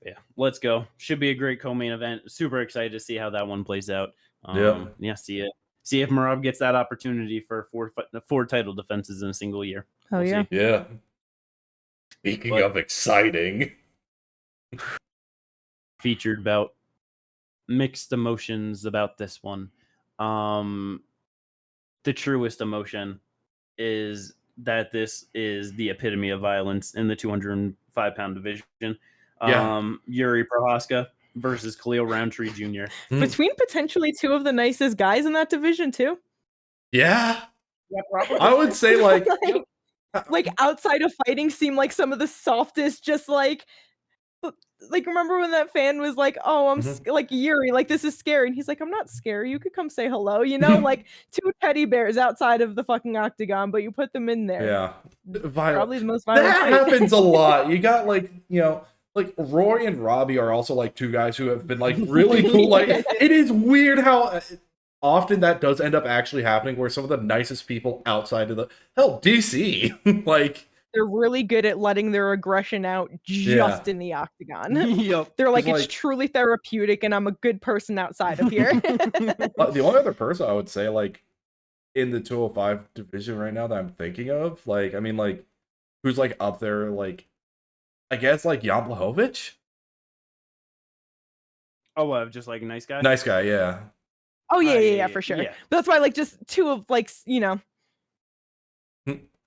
Yeah, let's go. Should be a great co-main event. Super excited to see how that one plays out. See if Marab gets that opportunity for 4 title defenses in a single year. We'll see. Yeah. Speaking of exciting, featured about mixed emotions about this one. The truest emotion is that this is the epitome of violence in the 205-pound division. Yuri Prohaska versus Khalil Roundtree Jr. Between potentially 2 of the nicest guys in that division, too. Yeah, I would say, like outside of fighting, seem like some of the softest, just like remember when that fan was like, oh, I'm like, Yuri, like, this is scary. And he's like, I'm not scary. You could come say hello, like 2 teddy bears outside of the fucking octagon, but you put them in there. Yeah. Probably the most violent That fight. happens a lot. You got, like, like Rory and Robbie are also like 2 guys who have been like really cool. Like, it is weird how often that does end up actually happening, where some of the nicest people outside of DC, like, they're really good at letting their aggression out just in the octagon. They're like, it's truly therapeutic, and I'm a good person outside of here. The only other person I would say, like, in the 205 division right now that I'm thinking of, like, I mean, like, who's like up there, like, I guess, like, Jan Blachowicz? Oh, just like a nice guy? Nice guy, yeah. Oh, yeah, for sure. Yeah. But that's why, like, just 2 of, like,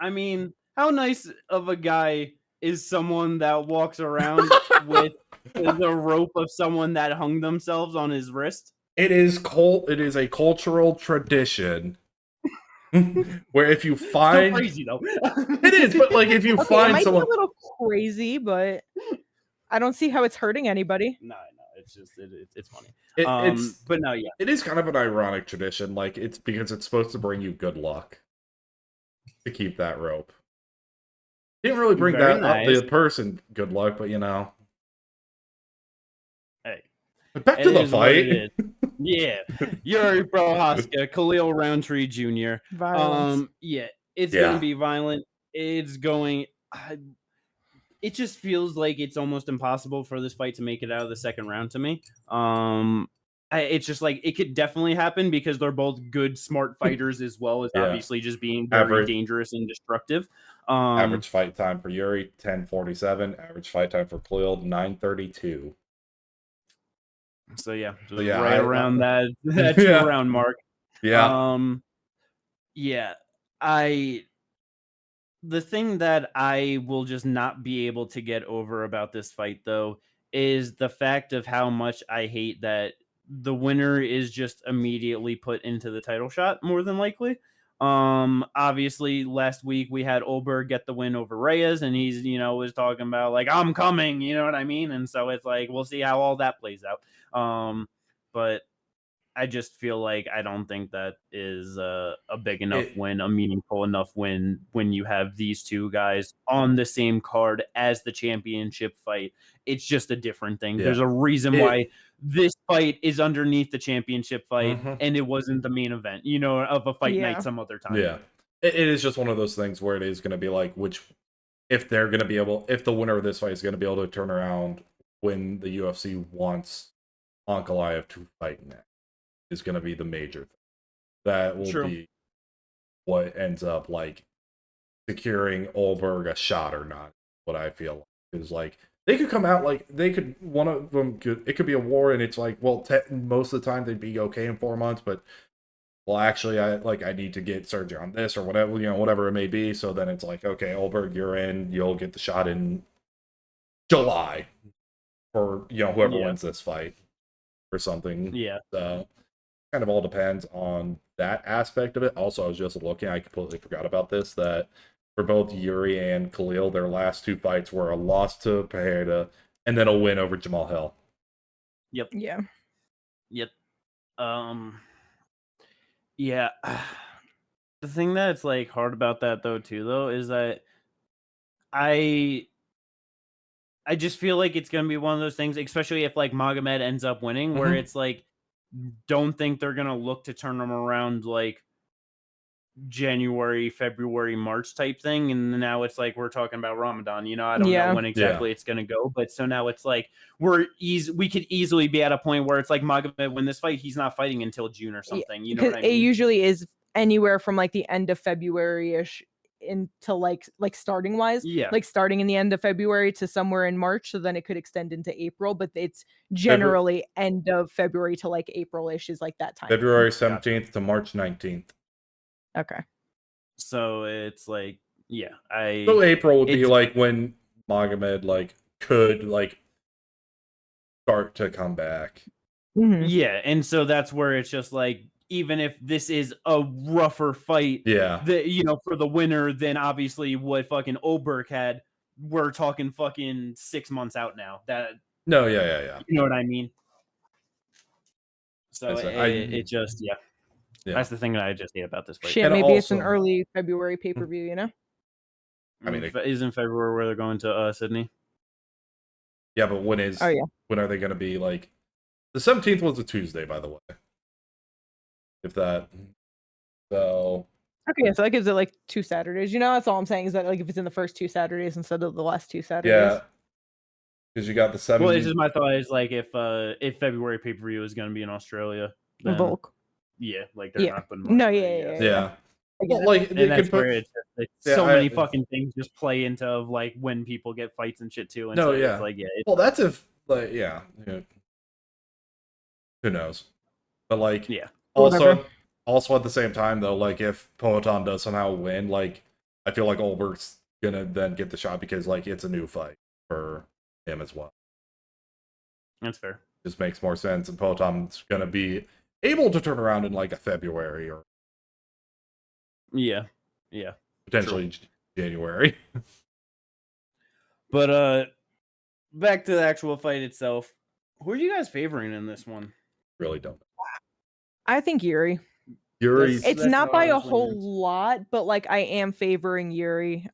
I mean, how nice of a guy is someone that walks around with the rope of someone that hung themselves on his wrist? It is a cultural tradition. Where if you find still crazy though. It is, but like if you find it might someone be a little crazy, but I don't see how it's hurting anybody. No, it's just it's funny. But no, yeah, it is kind of an ironic tradition. Like, it's because it's supposed to bring you good luck to keep that rope. Didn't really bring the person good luck, but Hey, But back to It the is what it fight. is. Yeah. Yuri Prohaska, Khalil Roundtree Jr. Violence. Yeah, it's Yeah. gonna be violent. It's going. It just feels like it's almost impossible for this fight to make it out of the second round to me. It's just like it could definitely happen because they're both good, smart fighters as well as Yeah. obviously just being very dangerous and destructive. Average fight time for Yuri 10:47. Average fight time for Khalil 9:32. So yeah, Yeah, right around that Yeah. 2-round mark. Yeah. Yeah, the thing that I will just not be able to get over about this fight, though, is the fact of how much I hate that the winner is just immediately put into the title shot, more than likely. Obviously, last week we had Olberg get the win over Reyes, and he's, was talking about, like, I'm coming, you know what I mean? And so it's like, we'll see how all that plays out. But I just feel like I don't think that is a big enough win, a meaningful enough win when you have these two guys on the same card as the championship fight. It's just a different thing. Yeah. There's a reason why this fight is underneath the championship fight and it wasn't the main event, of a fight night some other time. Yeah. It is just one of those things where it is going to be like, if they're going to be able, if the winner of this fight is going to be able to turn around when the UFC wants Ankalaev to fight next, is going to be the major thing. That will be what ends up like securing Olberg a shot or not. What I feel is like they could come out like one of them could, it could be a war, and it's like, well, most of the time they'd be okay in 4 months, but well, actually, I need to get surgery on this or whatever, whatever it may be. So then it's like, okay, Olberg, you're in. You'll get the shot in July for whoever wins this fight or something. Yeah. So kind of all depends on that aspect of it. Also, I was just looking, I completely forgot about this, that for both Yuri and Khalil, their last 2 fights were a loss to Pereira and then a win over Jamal Hill. Yep. Yeah. Yep. Yeah. The thing that's like hard about that though is that I just feel like it's gonna be one of those things, especially if like Magomed ends up winning, where it's like, don't think they're gonna look to turn them around like January, February, March type thing, and now it's like we're talking about Ramadan. I don't know when exactly it's gonna go, but so now it's like we could easily be at a point where it's like Magomed win this fight, he's not fighting until June or something. You know what I mean? It usually is anywhere from like the end of February-ish into like starting wise, like starting in the end of February to somewhere in March, so then it could extend into April, but it's generally end of February to like April-ish is like that time. February 17th to March 19th. Okay. So it's like, so April would be like when Magomed like could like start to come back. Yeah, and so that's where it's just like, even if this is a rougher fight, for the winner, then obviously what fucking Olberg had, we're talking fucking 6 months out now. Yeah. You know what I mean? So it just that's the thing that I just hate about this fight. Shit, maybe it's an early February pay-per-view, I mean, isn't February where they're going to Sydney? Yeah, but when are they going to be like? The 17th was a Tuesday, by the way. If that, so okay, so that gives it like 2 Saturdays. That's all I'm saying is that like if it's in the first 2 Saturdays instead of the last 2 Saturdays. Yeah, because you got the 7th. Well, it's just my thought is like if February pay per view is going to be in Australia, then Volk. Yeah, like they're not putting Yeah. Well, like and that's where it's so many fucking things just play into of like when people get fights and shit too. And it's like well, that's if like who knows, but like also at the same time though, like if Poatan does somehow win, like I feel like Olberg's gonna then get the shot because like it's a new fight for him as well. That's fair. Just makes more sense, and Poatan's gonna be able to turn around in like a February or potentially January. But back to the actual fight itself. Who are you guys favoring in this one? Really don't know. I think Yuri. Yuri's it's not by a whole lot, but like I am favoring Yuri.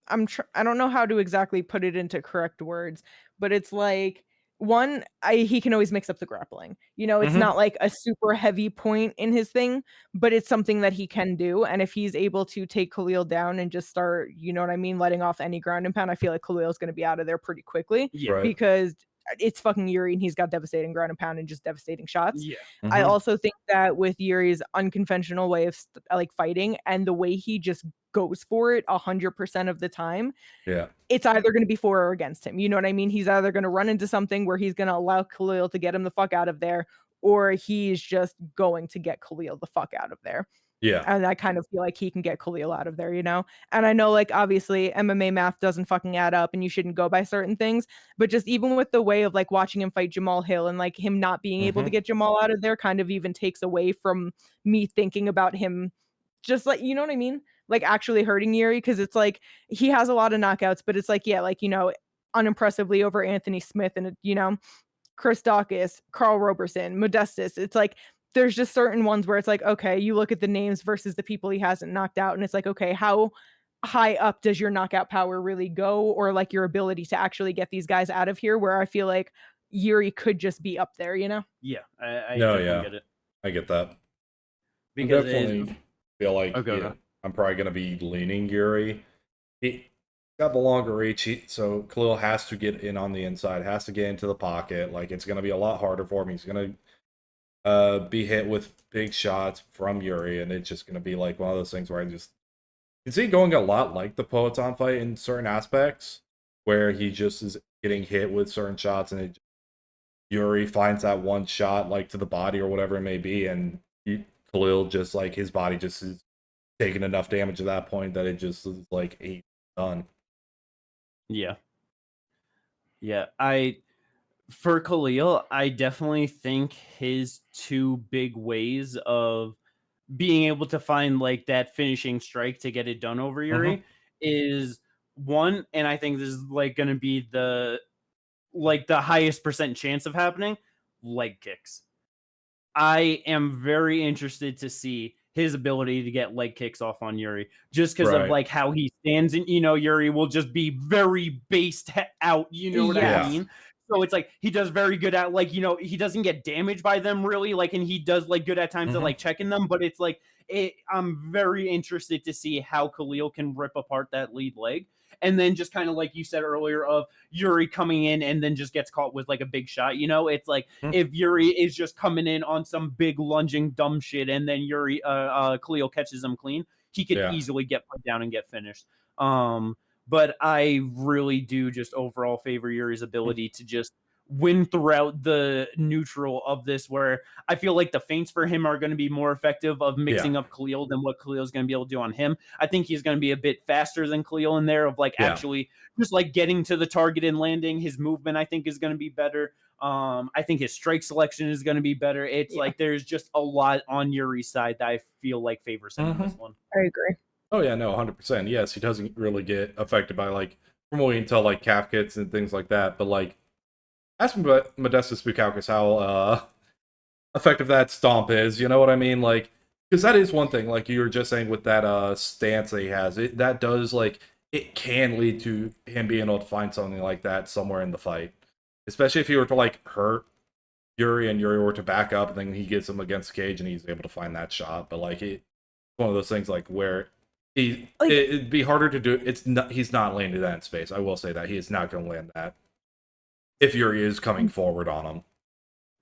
I don't know how to exactly put it into correct words, but it's like one, he can always mix up the grappling. You know, it's Mm-hmm. not like a super heavy point in his thing, but it's something that he can do. And if he's able to take Khalil down and just start, you know what I mean, letting off any ground and pound, I feel like Khalil's going to be out of there pretty quickly Yeah. Right. because it's fucking Yuri and he's got devastating ground and pound and just devastating shots. Yeah. I Mm-hmm. also think that with Yuri's unconventional way of like fighting and the way he just goes for it 100% of the time, Yeah. it's either going to be for or against him. You know what I mean? He's either going to run into something where he's going to allow Khalil to get him the fuck out of there, or he's just going to get Khalil the fuck out of there. Yeah. And I kind of feel like he can get Khalil out of there, you know? And I know, like, obviously, MMA math doesn't fucking add up and you shouldn't go by certain things. But just even with the way of, like, watching him fight Jamal Hill and, like, him not being able to Mm-hmm. get Jamal out of there kind of even takes away from me thinking about him just like, you know what I mean? Like, actually hurting Yuri because it's like he has a lot of knockouts, but it's like, yeah, like, you know, unimpressively over Anthony Smith and, you know, Chris Dawkins, Carl Roberson, Modestus. It's like there's just certain ones where it's like, okay, you look at the names versus the people he hasn't knocked out, and it's like, okay, how high up does your knockout power really go, or like your ability to actually get these guys out of here? Where I feel like Yuri could just be up there, you know? Yeah. I No, definitely yeah, get it I get that. I'm because it is. definitely feel like, Oh, go. I'm probably gonna be leaning Yuri. He got the longer reach, so Khalil has to get in on the inside, has to get into the pocket. Like it's gonna be a lot harder for him. He's gonna be hit with big shots from Yuri, and it's just gonna be like one of those things where I just can see it going a lot like the Poetan fight in certain aspects, where he just is getting hit with certain shots, and Yuri finds that one shot like to the body or whatever it may be, and Khalil just like his body just is taking enough damage at that point that it just is like done. Yeah. Yeah. For Khalil, I definitely think his two big ways of being able to find like that finishing strike to get it done over Mm-hmm. Yuri is one, and I think this is like going to be the highest percent chance of happening, leg kicks. I am very interested to see his ability to get leg kicks off on Yuri just because of Right. like how he stands, and Yuri will just be very based out, you know what I Yeah. Yes. mean? So it's like he does very good at like, he doesn't get damaged by them really, like, and he does like good at times at Mm-hmm. like checking them, but it's like I'm very interested to see how Khalil can rip apart that lead leg. And then just kind of like you said earlier of Yuri coming in and then just gets caught with like a big shot. It's like if Yuri is just coming in on some big lunging dumb shit and then Khalil catches him clean, he could Yeah. easily get put down and get finished. But I really do just overall favor Yuri's ability to just win throughout the neutral of this, where I feel like the feints for him are going to be more effective of Yeah. mixing up Khalil than what Khalil's going to be able to do on him. I think he's going to be a bit faster than Khalil in there of like Yeah. actually just like getting to the target and landing. His movement, I think, is going to be better. I think his strike selection is going to be better. It's Yeah. like there's just a lot on Yuri's side that I feel like favors him in this one. I agree. Oh yeah, no, 100%. Yes, he doesn't really get affected by like from what we can tell, like calf kits and things like that. But like, ask me about Modestus Bukauskas how effective that stomp is. You know what I mean? Like, because that is one thing. Like you were just saying with that stance that he has, that does like it can lead to him being able to find something like that somewhere in the fight, especially if he were to like hurt Yuri and Yuri were to back up, and then he gets him against the cage and he's able to find that shot. But like it's one of those things like where it'd be harder to do. It's not, he's not landing that in space. I will say that he is not going to land that if Yuri is coming forward on him.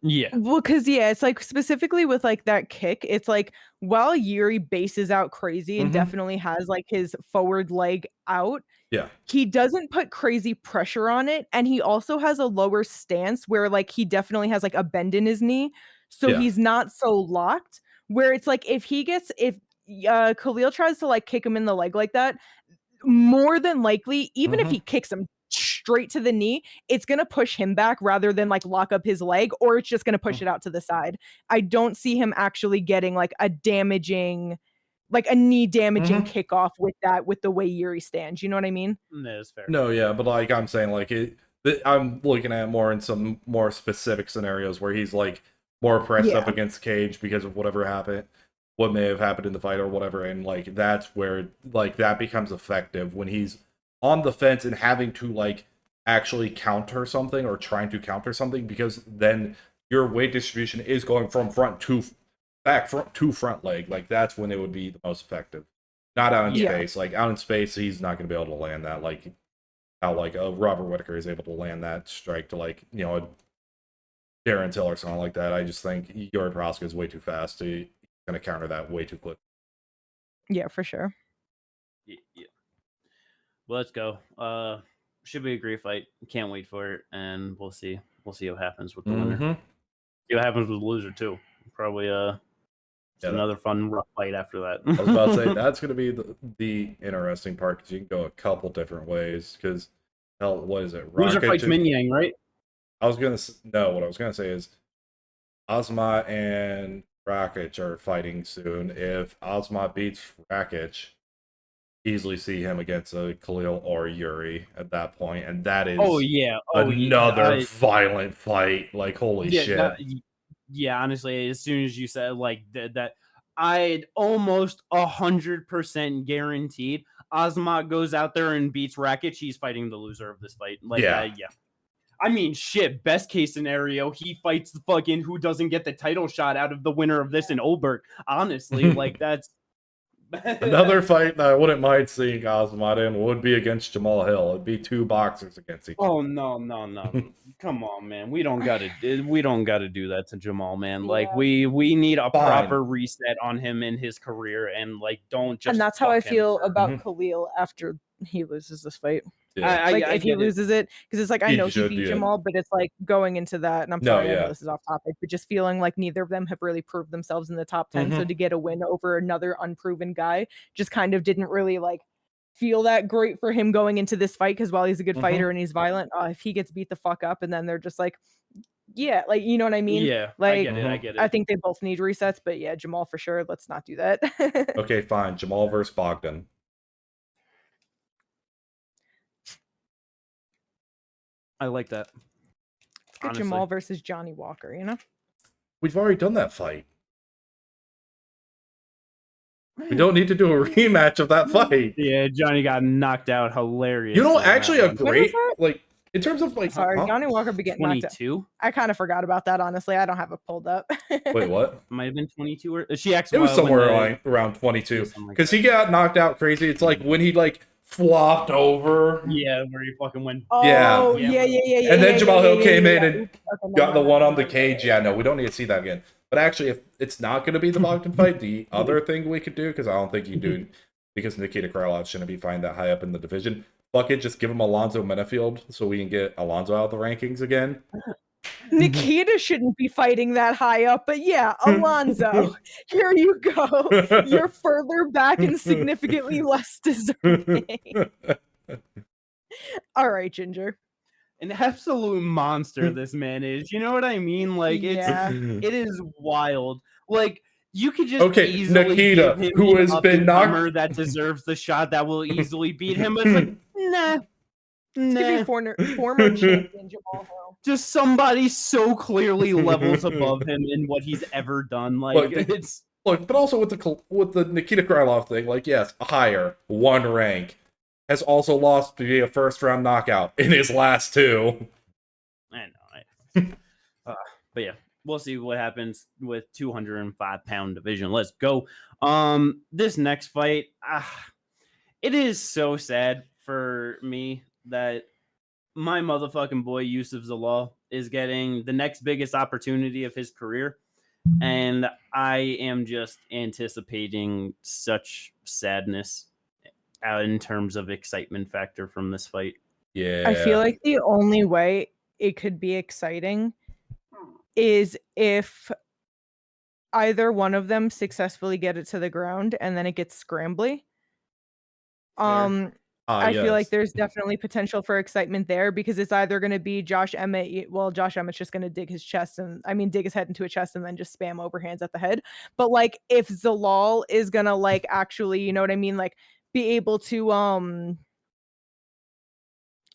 Yeah. Well, because yeah, it's like specifically with like that kick, it's like while Yuri bases out crazy and definitely has like his forward leg out, Yeah. he doesn't put crazy pressure on it. And he also has a lower stance where like he definitely has like a bend in his knee. So he's not so locked. Where it's like if Khalil tries to like kick him in the leg like that, more than likely, even if he kicks him straight to the knee, it's going to push him back rather than like lock up his leg, or it's just going to push it out to the side. I don't see him actually getting like a knee damaging kickoff with the way Yuri stands. You know what I mean? That is fair. No, yeah, but like I'm saying, like I'm looking at more in some more specific scenarios where he's like more pressed up against the cage because of whatever happened, what may have happened in the fight or whatever, and like that's where like that becomes effective when he's on the fence and having to like actually counter something or trying to counter something, because then your weight distribution is going from front to back front to front leg. Like that's when it would be the most effective. Not out in space. Like out in space, he's not going to be able to land that. Like how like Robert Whitaker is able to land that strike to like a Darren Till or something like that. I just think Yuri Prohaska is way too fast. He's going to counter that way too quick. Yeah, for sure. Yeah. Well, let's go. Should be a great fight. Can't wait for it, and we'll see. We'll see what happens with the winner. See what happens with the loser too. Probably another fun rough fight after that. I was about to say that's going to be the interesting part, because you can go a couple different ways. Because hell, what is it? Loser fights Min Yang, right? What I was gonna say is Ozma and Rakic are fighting soon. If Ozma beats Rakic, easily see him against a Khalil or Yuri at that point, and that is another violent fight. Like holy shit! Honestly, as soon as you said like that, I'd almost 100% guaranteed Ozma goes out there and beats Rakic. He's fighting the loser of this fight. Like yeah. I mean, shit, best case scenario, he fights the fucking who doesn't get the title shot out of the winner of this in Oberg. Honestly, like that's another fight that I wouldn't mind seeing Ozma in would be against Jamal Hill. It'd be two boxers against each other. Oh no. Come on, man. We don't gotta do that to Jamal, man. Like we need a proper reset on him in his career, and like don't just. And that's how I feel about Khalil after he loses this fight. Yeah. If he loses it, because it's like I know he beat Jamal, but it's like going into that, and I'm sorry, I know this is off topic, but just feeling like neither of them have really proved themselves in the top 10. So to get a win over another unproven guy just kind of didn't really like feel that great for him going into this fight, because while he's a good fighter and he's violent, if he gets beat the fuck up and then they're just like, yeah, like you know what I mean? Yeah, like I get it. I think they both need resets, but yeah, Jamal for sure. Let's not do that. Okay, fine. Jamal versus Bogdan. I like that. It's good. Jamal versus Johnny Walker, you know? We've already done that fight. We don't need to do a rematch of that fight. Yeah, Johnny got knocked out. Hilarious. You know, actually a great, like, in terms of, like... Sorry, Johnny Walker be getting knocked out. 22? I kind of forgot about that, honestly. I don't have it pulled up. Wait, what? Might have been 22 or... She actually... It was somewhere around 22. Because he got knocked out crazy. It's like when he, like... flopped over. Yeah, where he fucking went. Oh, yeah. And then Jamal Hill came in and got the one on the cage. Yeah, no, we don't need to see that again. But actually, if it's not going to be the Bogdan fight, the other thing we could do, because I don't think you do, because Nikita Krylov shouldn't be fighting that high up in the division. Fuck it, just give him Alonzo Menafield so we can get Alonzo out of the rankings again. Nikita shouldn't be fighting that high up, but yeah, Alonzo, here you go. You're further back and significantly less deserving. All right, Ginger. An absolute monster this man is. You know what I mean? Like it is wild. Like you could just easily Nikita, give him who has been knocked, that deserves the shot that will easily beat him. But it's like nah. Former champion Jamal Hill. Just somebody so clearly levels above him in what he's ever done. Like but also with the Nikita Krylov thing, like yes, higher one rank, has also lost to be a first round knockout in his last two. I know, but yeah, we'll see what happens with 205-pound division. Let's go. This next fight, it is so sad for me that my motherfucking boy Yusuf Zalal is getting the next biggest opportunity of his career, and I am just anticipating such sadness in terms of excitement factor from this fight. Yeah, I feel like the only way it could be exciting is if either one of them successfully get it to the ground and then it gets scrambly. I feel like there's definitely potential for excitement there, because it's either going to be Josh Emmett. Well, Josh Emmett's just going to dig his head into a chest and then just spam overhands at the head. But like if Zalal is going to like actually, you know what I mean? Like be able to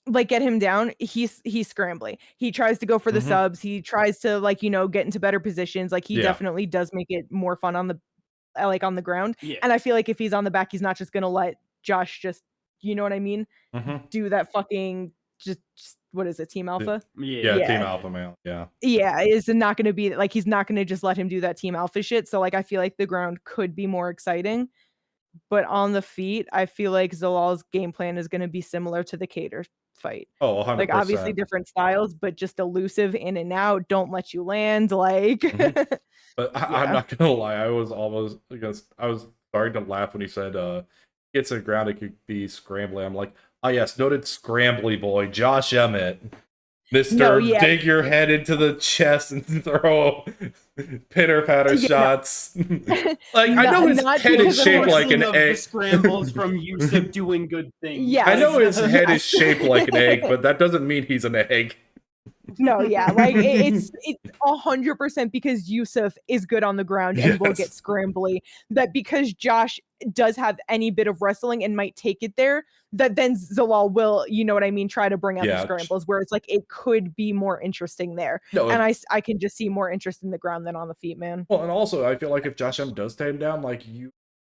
like get him down, he's scrambly. He tries to go for the subs. He tries to like, you know, get into better positions. Like he definitely does make it more fun on the ground. Yeah. And I feel like if he's on the back, he's not just going to let Josh just you know what I mean? Do that fucking just what is it, Team Alpha? Yeah, Team Alpha male. Yeah. Yeah, is not going to be like he's not going to just let him do that Team Alpha shit. So like I feel like the ground could be more exciting, but on the feet, I feel like Zalal's game plan is going to be similar to the Cater fight. Oh, 100%. Like obviously different styles, but just elusive in and out, don't let you land like But I'm not gonna lie, I was starting to laugh when he said gets to the ground, it could be scrambly. I'm like, oh yes, noted scrambly boy, Josh Emmett. Mr. Dig your head into the chest and throw pitter patter shots. Like I know his head is shaped like an egg. Scrambles from Yusuf doing good things. Yeah, I know his head is shaped like an egg, but that doesn't mean he's an egg. No, yeah, like it's 100% because Yusuf is good on the ground and will get scrambly. That because Josh does have any bit of wrestling and might take it there, that then Zalal will, you know what I mean, try to bring out the scrambles where it's like it could be more interesting there. No, and I can just see more interest in the ground than on the feet, man. Well, and also I feel like if Josh M does take him down, like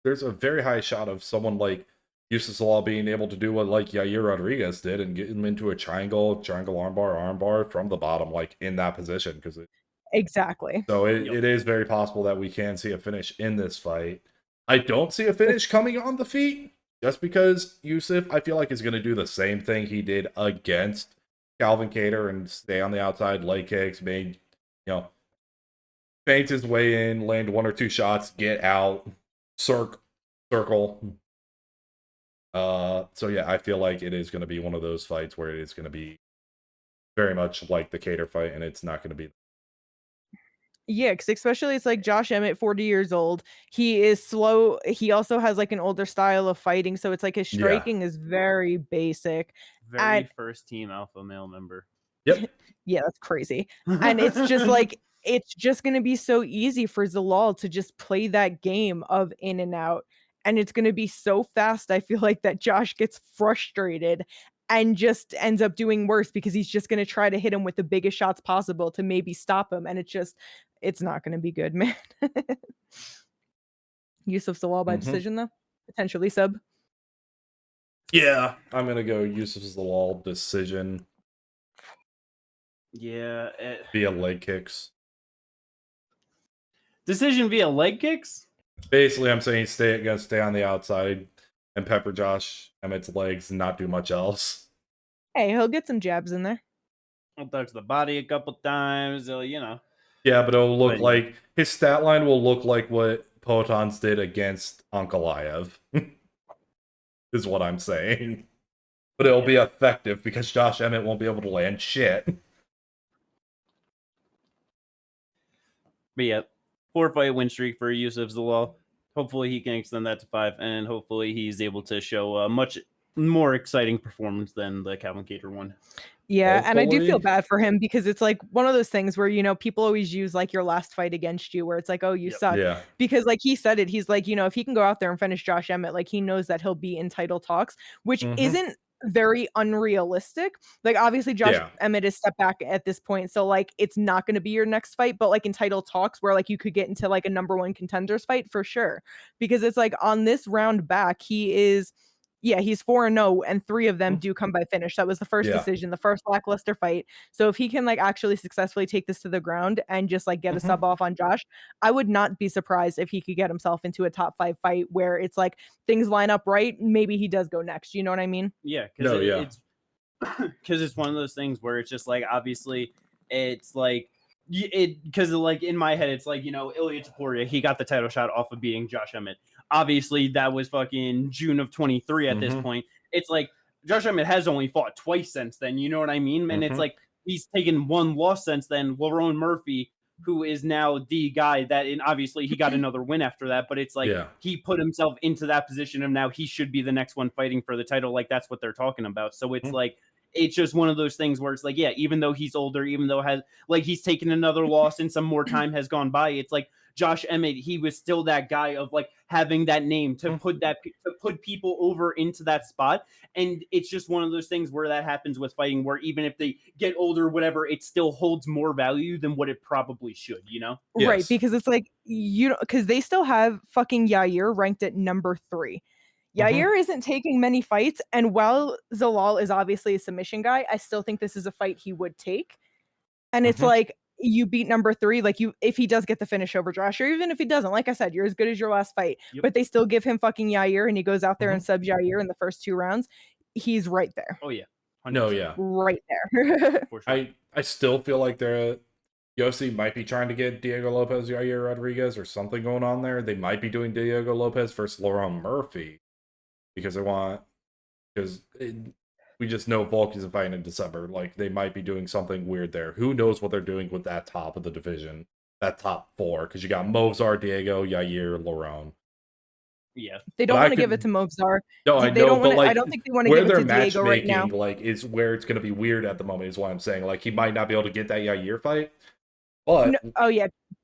there's a very high shot of someone like Yusuf Zalal being able to do what like Yair Rodriguez did and get him into a triangle armbar from the bottom, like in that position. Because exactly. So it is very possible that we can see a finish in this fight. I don't see a finish coming on the feet just because Yusuf, I feel like, is going to do the same thing he did against Calvin Kattar and stay on the outside, leg kicks, feint his way in, land 1 or 2 shots, get out, circle. So yeah, I feel like it is going to be one of those fights where it is going to be very much like the Kattar fight, and it's not going to be. Yeah, because especially it's like Josh Emmett, 40 years old. He is slow. He also has like an older style of fighting, so it's like his striking is very basic. Very first Team Alpha male member. Yep. Yeah, that's crazy. And it's just like it's just going to be so easy for Zalal to just play that game of in and out. And it's going to be so fast, I feel like, that Josh gets frustrated and just ends up doing worse because he's just going to try to hit him with the biggest shots possible to maybe stop him. And it's not going to be good, man. Yusuf Zalal by decision, though? Potentially sub? Yeah, I'm going to go Yusuf Zalal decision. Yeah. Via leg kicks. Decision via leg kicks? Basically, I'm saying stay on the outside and pepper Josh Emmett's legs and not do much else. Hey, he'll get some jabs in there. He'll touch the body a couple times. He'll, Yeah, but it'll look like his stat line will look like what Potans did against Ankalaev. Is what I'm saying. But it'll be effective because Josh Emmett won't be able to land shit. But yeah, 4-fight win streak for Yusuf Zalal. Hopefully he can extend that to 5, and hopefully he's able to show a much more exciting performance than the Calvin Kattar one. Yeah, and I do feel bad for him because it's like one of those things where, people always use like your last fight against you where it's like, oh, you suck. Yeah. Because like he said it, he's like, if he can go out there and finish Josh Emmett, like he knows that he'll be in title talks, which isn't very unrealistic. Like obviously Josh Emmett is stepped back at this point, so like it's not going to be your next fight, but like in title talks where like you could get into like a number 1 contenders fight for sure, because it's like on this round back he's 4-0 and 3 of them do come by finish. That was the first decision, the first lackluster fight. So if he can like actually successfully take this to the ground and just like get a sub off on Josh, I would not be surprised if he could get himself into a top 5 fight where it's like things line up right. Maybe he does go next. You know what I mean? Yeah, it's because it's one of those things where it's just like obviously it's like because like in my head it's like Ilya Topuria, he got the title shot off of beating Josh Emmett. Obviously that was fucking June of 23 at this point. It's like Josh Emmett has only fought twice since then, you know what I mean? And it's like he's taken 1 loss since then. Lerone Murphy, who is now the guy that, and obviously he got another win after that, but it's like he put himself into that position of now he should be the next one fighting for the title. Like that's what they're talking about. So it's like it's just one of those things where it's like, even though he's older, even though he's taken another loss and some more time has gone by, it's like Josh Emmett, he was still that guy of like having that name to put people over into that spot. And it's just one of those things where that happens with fighting, where even if they get older, whatever, it still holds more value than what it probably should, Yes. Right. Because it's like, because they still have fucking Yair ranked at number 3. Yair isn't taking many fights, and while Zalal is obviously a submission guy, I still think this is a fight he would take. And it's like, you beat number 3, like, if he does get the finish over Josh, or even if he doesn't, like I said, you're as good as your last fight. But they still give him fucking Yair, and he goes out there and subs Yair in the first 2 rounds. He's right there. Oh yeah. 100%. No, yeah. Right there. For sure. I still feel like the UFC might be trying to get Diego Lopez, Yair Rodriguez, or something going on there. They might be doing Diego Lopez versus Laurent Murphy because we just know Volk is fighting in December. Like, they might be doing something weird there. Who knows what they're doing with that top of the division, that top 4? Because you got Movzar, Diego, Yair, Laurent. Yeah, they don't want to give it to Movzar. No, I know, but like, I don't think they want to give it to Diego right now. Like, is where it's going to be weird at the moment. Is what I'm saying. Like, he might not be able to get that Yair fight. But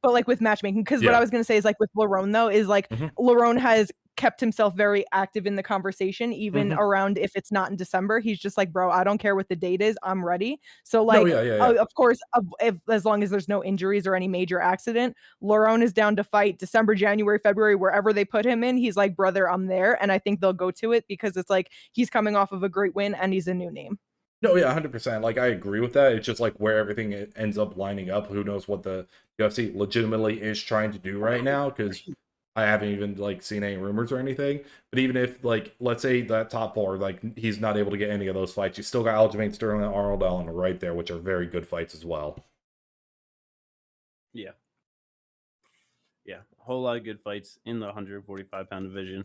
but like with matchmaking, because what I was gonna say is like with Laurent though is like Laurent has kept himself very active in the conversation, even around if it's not in December. He's just like, bro, I don't care what the date is, I'm ready. So like, of course, as long as there's no injuries or any major accident, Laurent is down to fight December, January, February, wherever they put him in. He's like, brother, I'm there, and I think they'll go to it because it's like he's coming off of a great win and he's a new name. No, yeah, 100%. Like, I agree with that. It's just like where everything ends up lining up. Who knows what the UFC legitimately is trying to do right now? Because I haven't even like seen any rumors or anything. But even if, like, let's say that top 4, like, he's not able to get any of those fights, you still got Aljamain Sterling and Arnold Allen right there, which are very good fights as well. Yeah, a whole lot of good fights in the 145-pound division.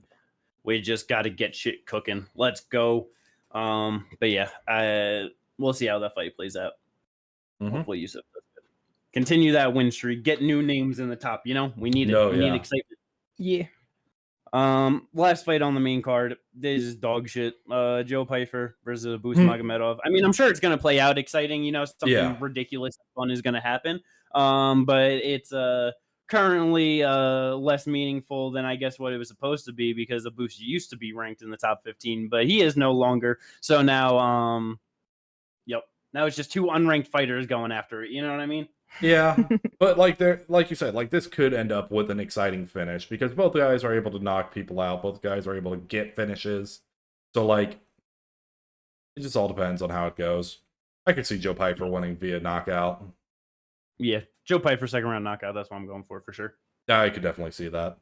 We just got to get shit cooking. Let's go. But yeah, we'll see how that fight plays out. Hopefully Yusuf does good. Continue that win streak. Get new names in the top. You know, we need it. We need excitement. Yeah. Last fight on the main card. This is dog shit. Joe Pyfer versus Abus Magomedov. I mean, I'm sure it's gonna play out exciting. You know, something ridiculous and fun is gonna happen. But it's currently less meaningful than I guess what it was supposed to be, because Abus used to be ranked in the top 15, but he is no longer. So now, now it's just 2 unranked fighters going after it. You know what I mean? Yeah, but like you said, like, this could end up with an exciting finish because both guys are able to knock people out. Both guys are able to get finishes. So like, it just all depends on how it goes. I could see Joe Pyfer winning via knockout. Yeah, Joe Pyfer 2nd round knockout. That's what I'm going for sure. I could definitely see that.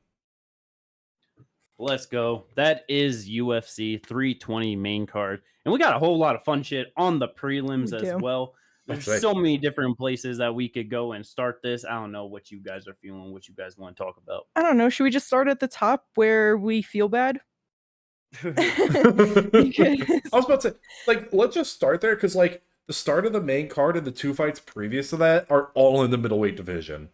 Let's go. That is UFC 320 main card. And we got a whole lot of fun shit on the prelims as well. There's so many different places that we could go and start this. I don't know what you guys are feeling, what you guys want to talk about. I don't know. Should we just start at the top where we feel bad? I was about to say, like, let's just start there because, like, the start of the main card and the 2 fights previous to that are all in the middleweight division.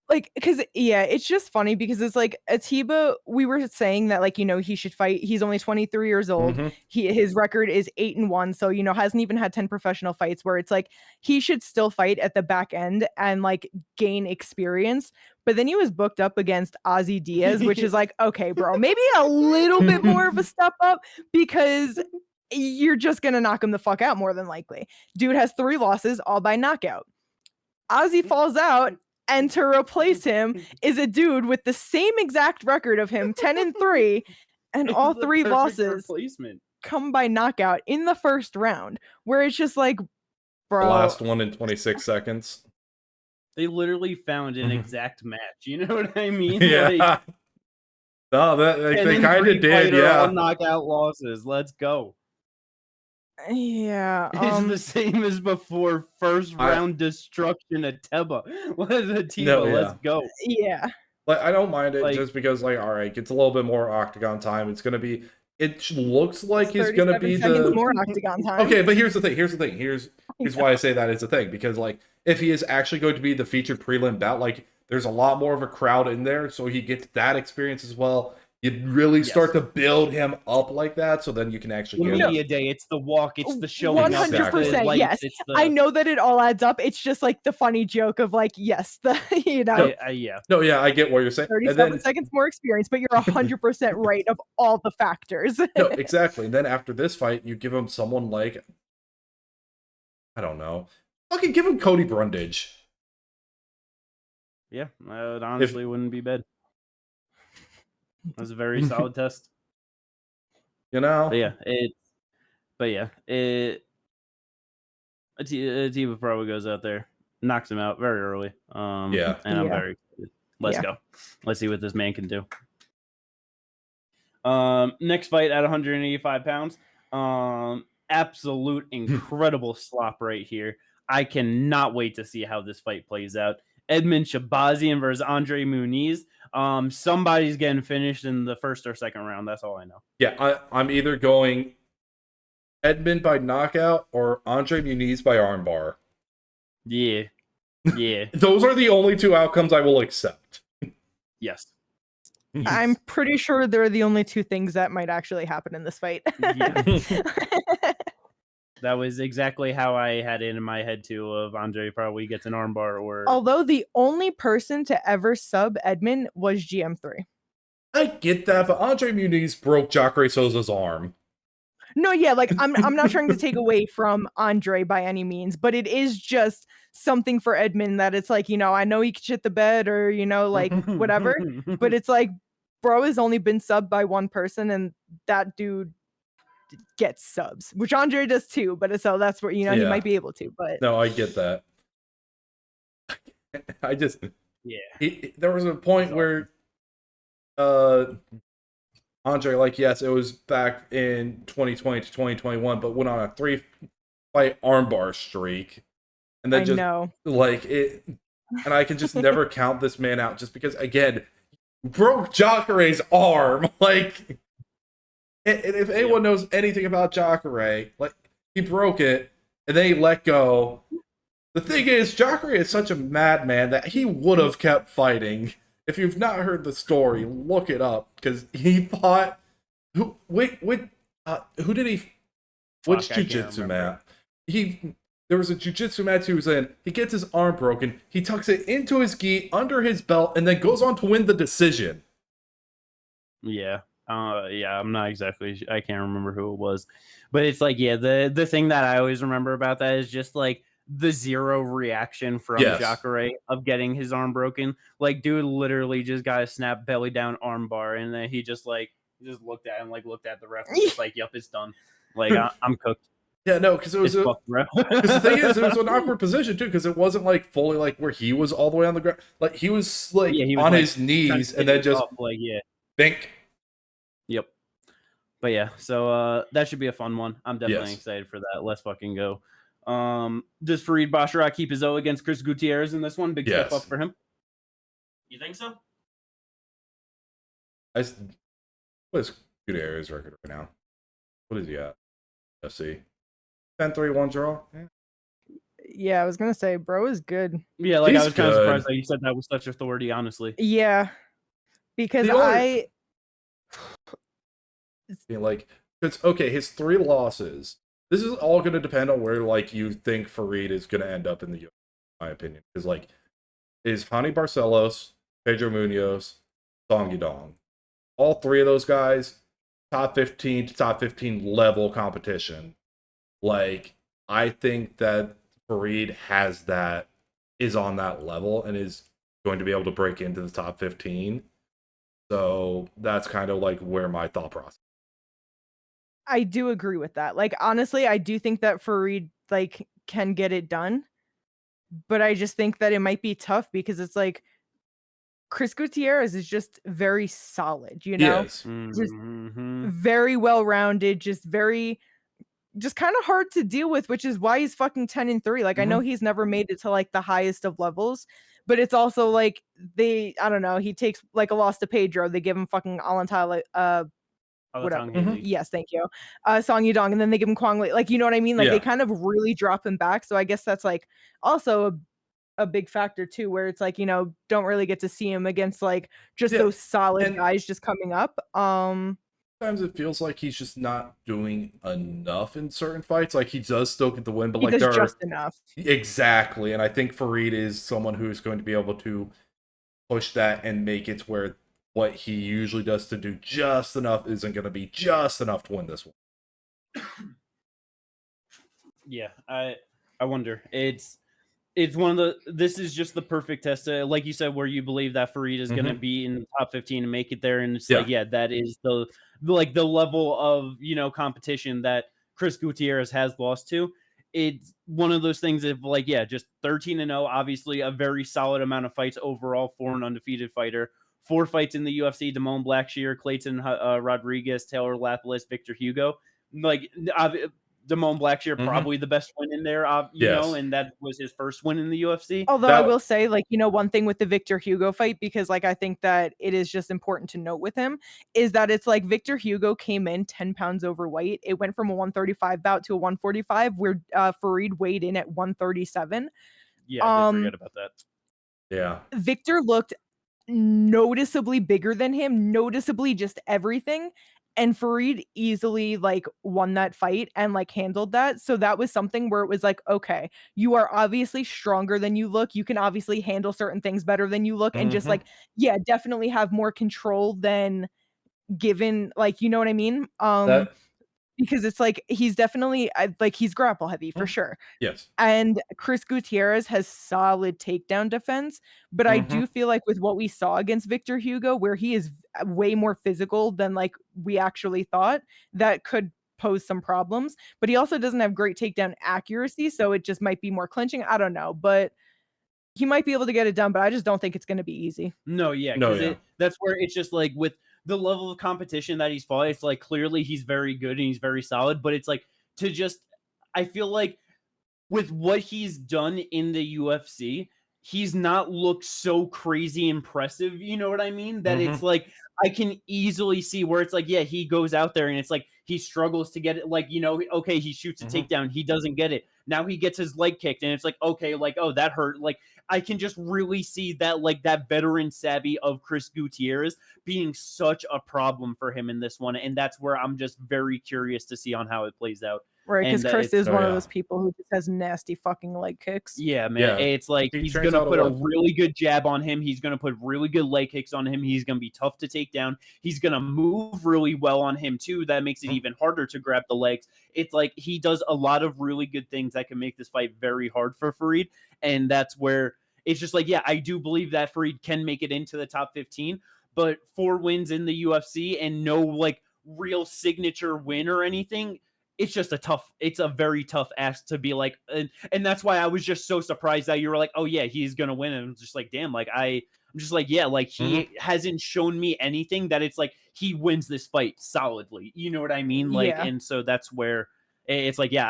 Like, because it's just funny because it's like Atiba, we were saying that, like, you know, he should fight. He's only 23 years old. His record is 8-1, so, you know, hasn't even had 10 professional fights, where it's like he should still fight at the back end and like gain experience. But then he was booked up against Ozzy Diaz, which is like, okay, bro, maybe a little bit more of a step up, because you're just gonna knock him the fuck out more than likely. Dude has 3 losses, all by knockout. Ozzy falls out, and to replace him is a dude with the same exact record of him, 10-3, and all 3 losses come by knockout in the first round, where it's just like, bro. The last one in 26 seconds. They literally found an exact match. You know what I mean? Yeah. Like, no, they kind of did. Yeah. Knockout losses. Let's go. Yeah, it's the same as before. First round destruction at Teba. Let's go. Yeah, like, I don't mind it just because, like, all right, it's a little bit more octagon time. It's gonna be. It looks like it's gonna be the more octagon time. Okay, but here's the thing. Here's why I say that is the thing, because like, if he is actually going to be the featured prelim bout, like, there's a lot more of a crowd in there, so he gets that experience as well. You really start to build him up like that, so then you can actually get media day. It's the walk. It's the showing 100%. Yes, I know that it all adds up. It's just like the funny joke of like, yes, the No, yeah, I get what you're saying. 37 seconds more experience, but you're 100% right of all the factors. No, exactly. And then after this fight, you give him someone like, I don't know, fucking give him Cody Brundage. Yeah, it honestly wouldn't be bad. That was a very solid test. You know? But yeah, Atiba probably goes out there, knocks him out very early. Yeah. And I'm very excited. Let's go. Let's see what this man can do. Next fight at 185 pounds. Absolute incredible slop right here. I cannot wait to see how this fight plays out. Edmund Shabazian versus Andre Muniz. Somebody's getting finished in the first or second round. That's all I know. Yeah, I'm either going Edmund by knockout or Andre Muniz by armbar. Yeah. Yeah. Those are the only two outcomes I will accept. Yes. I'm pretty sure they're the only two things that might actually happen in this fight. Yeah. That was exactly how I had it in my head too, of Andre probably gets an armbar or... Although the only person to ever sub Edmund was GM3. I get that, but Andre Muniz broke Jacare Souza's arm. No, yeah, like I'm not trying to take away from Andre by any means, but it is just something for Edmund that it's like, you know, I know he could shit the bed or, you know, like whatever, but it's like, bro has only been subbed by one person and that dude gets subs, which Andre does too, but so that's where, you know, he might be able to, but no, I get that. I just there was a point where Andre, like, yes, it was back in 2020 to 2021, but went on a 3-fight armbar streak, and then like it, and I can just never count this man out just because, again, broke Jacare's arm. Like, and if anyone knows anything about Jacare, like, he broke it and then he let go. The thing is, Jacare is such a madman that he would have kept fighting. If you've not heard the story, look it up, because he fought. Who did he? Which jiu-jitsu mat? There was a jiu-jitsu match he was in. He gets his arm broken. He tucks it into his gi under his belt, and then goes on to win the decision. Yeah. I'm not exactly. I can't remember who it was, but it's like, the thing that I always remember about that is just like the zero reaction from Jacare of getting his arm broken. Like, dude literally just got a snap belly down arm bar, and then he just looked at him, like looked at the ref, and just like, yep, it's done. Like, I'm cooked. Yeah, no, because it was because the thing is, it was an awkward position too, because it wasn't like fully like where he was all the way on the ground. Like, he was like he was on his knees and then just think. Yep. But yeah, so that should be a fun one. I'm definitely excited for that. Let's fucking go. Does Farid Basharat keep his O against Chris Gutierrez in this one? Big step up for him. You think so? What is Gutierrez's record right now? What is he at? UFC 10-3-1 draw. Yeah, I was gonna say, bro is good. Yeah, like, I was kind of surprised that you said that with such authority, honestly. Yeah, because it's okay. His 3 losses. This is all going to depend on where, like, you think Farid is going to end up in the UFC, in my opinion. Because, like, is Hani Barcelos, Pedro Munoz, Song Yadong. All 3 of those guys, top 15 to top 15 level competition. Like, I think that Farid is on that level and is going to be able to break into the top 15. So that's kind of like where my thought process. I do agree with that. Like, honestly, I do think that Farid like can get it done, but I just think that it might be tough because it's like Chris Gutierrez is just very solid, you know, just very well-rounded, just kind of hard to deal with, which is why he's fucking 10-3. Like, I know he's never made it to like the highest of levels, but it's also like I don't know, he takes like a loss to Pedro, they give him fucking Alantala, whatever. Yes, thank you. Song Yadong, and then they give him Kwang Lee. Like, you know what I mean? Like, they kind of really drop him back. So I guess that's like also a big factor too, where it's like, you know, don't really get to see him against like just those solid guys just coming up. Sometimes it feels like he's just not doing enough in certain fights. Like, he does still get the win, but he like does just enough. Exactly. And I think Farid is someone who's going to be able to push that and make it where what he usually does to do just enough isn't going to be just enough to win this one. Yeah, I wonder. It's it's one of the. This is just the perfect test, like you said, where you believe that Farid is going to be in the top 15 and make it there, and it's like, yeah, that is the level of competition that Chris Gutierrez has lost to. It's one of those things of like, yeah, just 13-0, obviously a very solid amount of fights overall for an undefeated fighter. 4 fights in the UFC: Damone Blackshear, Clayton Rodriguez, Taylor Lapilus, Victor Hugo. Like Damone Blackshear, probably the best win in there, and that was his first win in the UFC. Although I will say, like, one thing with the Victor Hugo fight, because like I think that it is just important to note with him, is that it's like Victor Hugo came in 10 pounds overweight. It went from a 135 bout to a 145, where Farid weighed in at 137. Yeah, I did forget about that. Yeah. Victor looked noticeably bigger than him, noticeably just everything. And Farid easily like won that fight and like handled that. So that was something where it was like, okay, you are obviously stronger than you look. You can obviously handle certain things better than you look. And just like, yeah, definitely have more control than given, like, you know what I mean? Because it's like, he's definitely like, he's grapple heavy for sure. Yes. And Chris Gutierrez has solid takedown defense, but I do feel like with what we saw against Victor Hugo, where he is way more physical than like we actually thought, that could pose some problems. But he also doesn't have great takedown accuracy, so it just might be more clinching. I don't know, but he might be able to get it done, but I just don't think it's going to be easy. No, yeah, because that's where it's just like with the level of competition that he's fought, it's like clearly he's very good and he's very solid, but it's like I feel like with what he's done in the UFC, he's not looked so crazy impressive, you know what I mean? That it's like, I can easily see where it's like, yeah, he goes out there and it's like, he struggles to get it. Like, okay, he shoots a takedown. He doesn't get it. Now he gets his leg kicked and it's like, okay, like, oh, that hurt. Like, I can just really see that, like, that veteran savvy of Chris Gutierrez being such a problem for him in this one. And that's where I'm just very curious to see on how it plays out. Right, because Chris is one of those people who just has nasty fucking leg kicks. Yeah, man. Yeah. It's like he's going to put a really good jab on him. He's going to put really good leg kicks on him. He's going to be tough to take down. He's going to move really well on him, too. That makes it even harder to grab the legs. It's like he does a lot of really good things that can make this fight very hard for Farid. And that's where it's just like, yeah, I do believe that Farid can make it into the top 15. But 4 wins in the UFC and no, like, real signature win or anything, it's just it's a very tough ask to be like, and that's why I was just so surprised that you were like, oh yeah, he's gonna win. And I'm just like, damn, like I'm just like, yeah, like he hasn't shown me anything that it's like he wins this fight solidly. You know what I mean? Like, and so that's where it's like, yeah,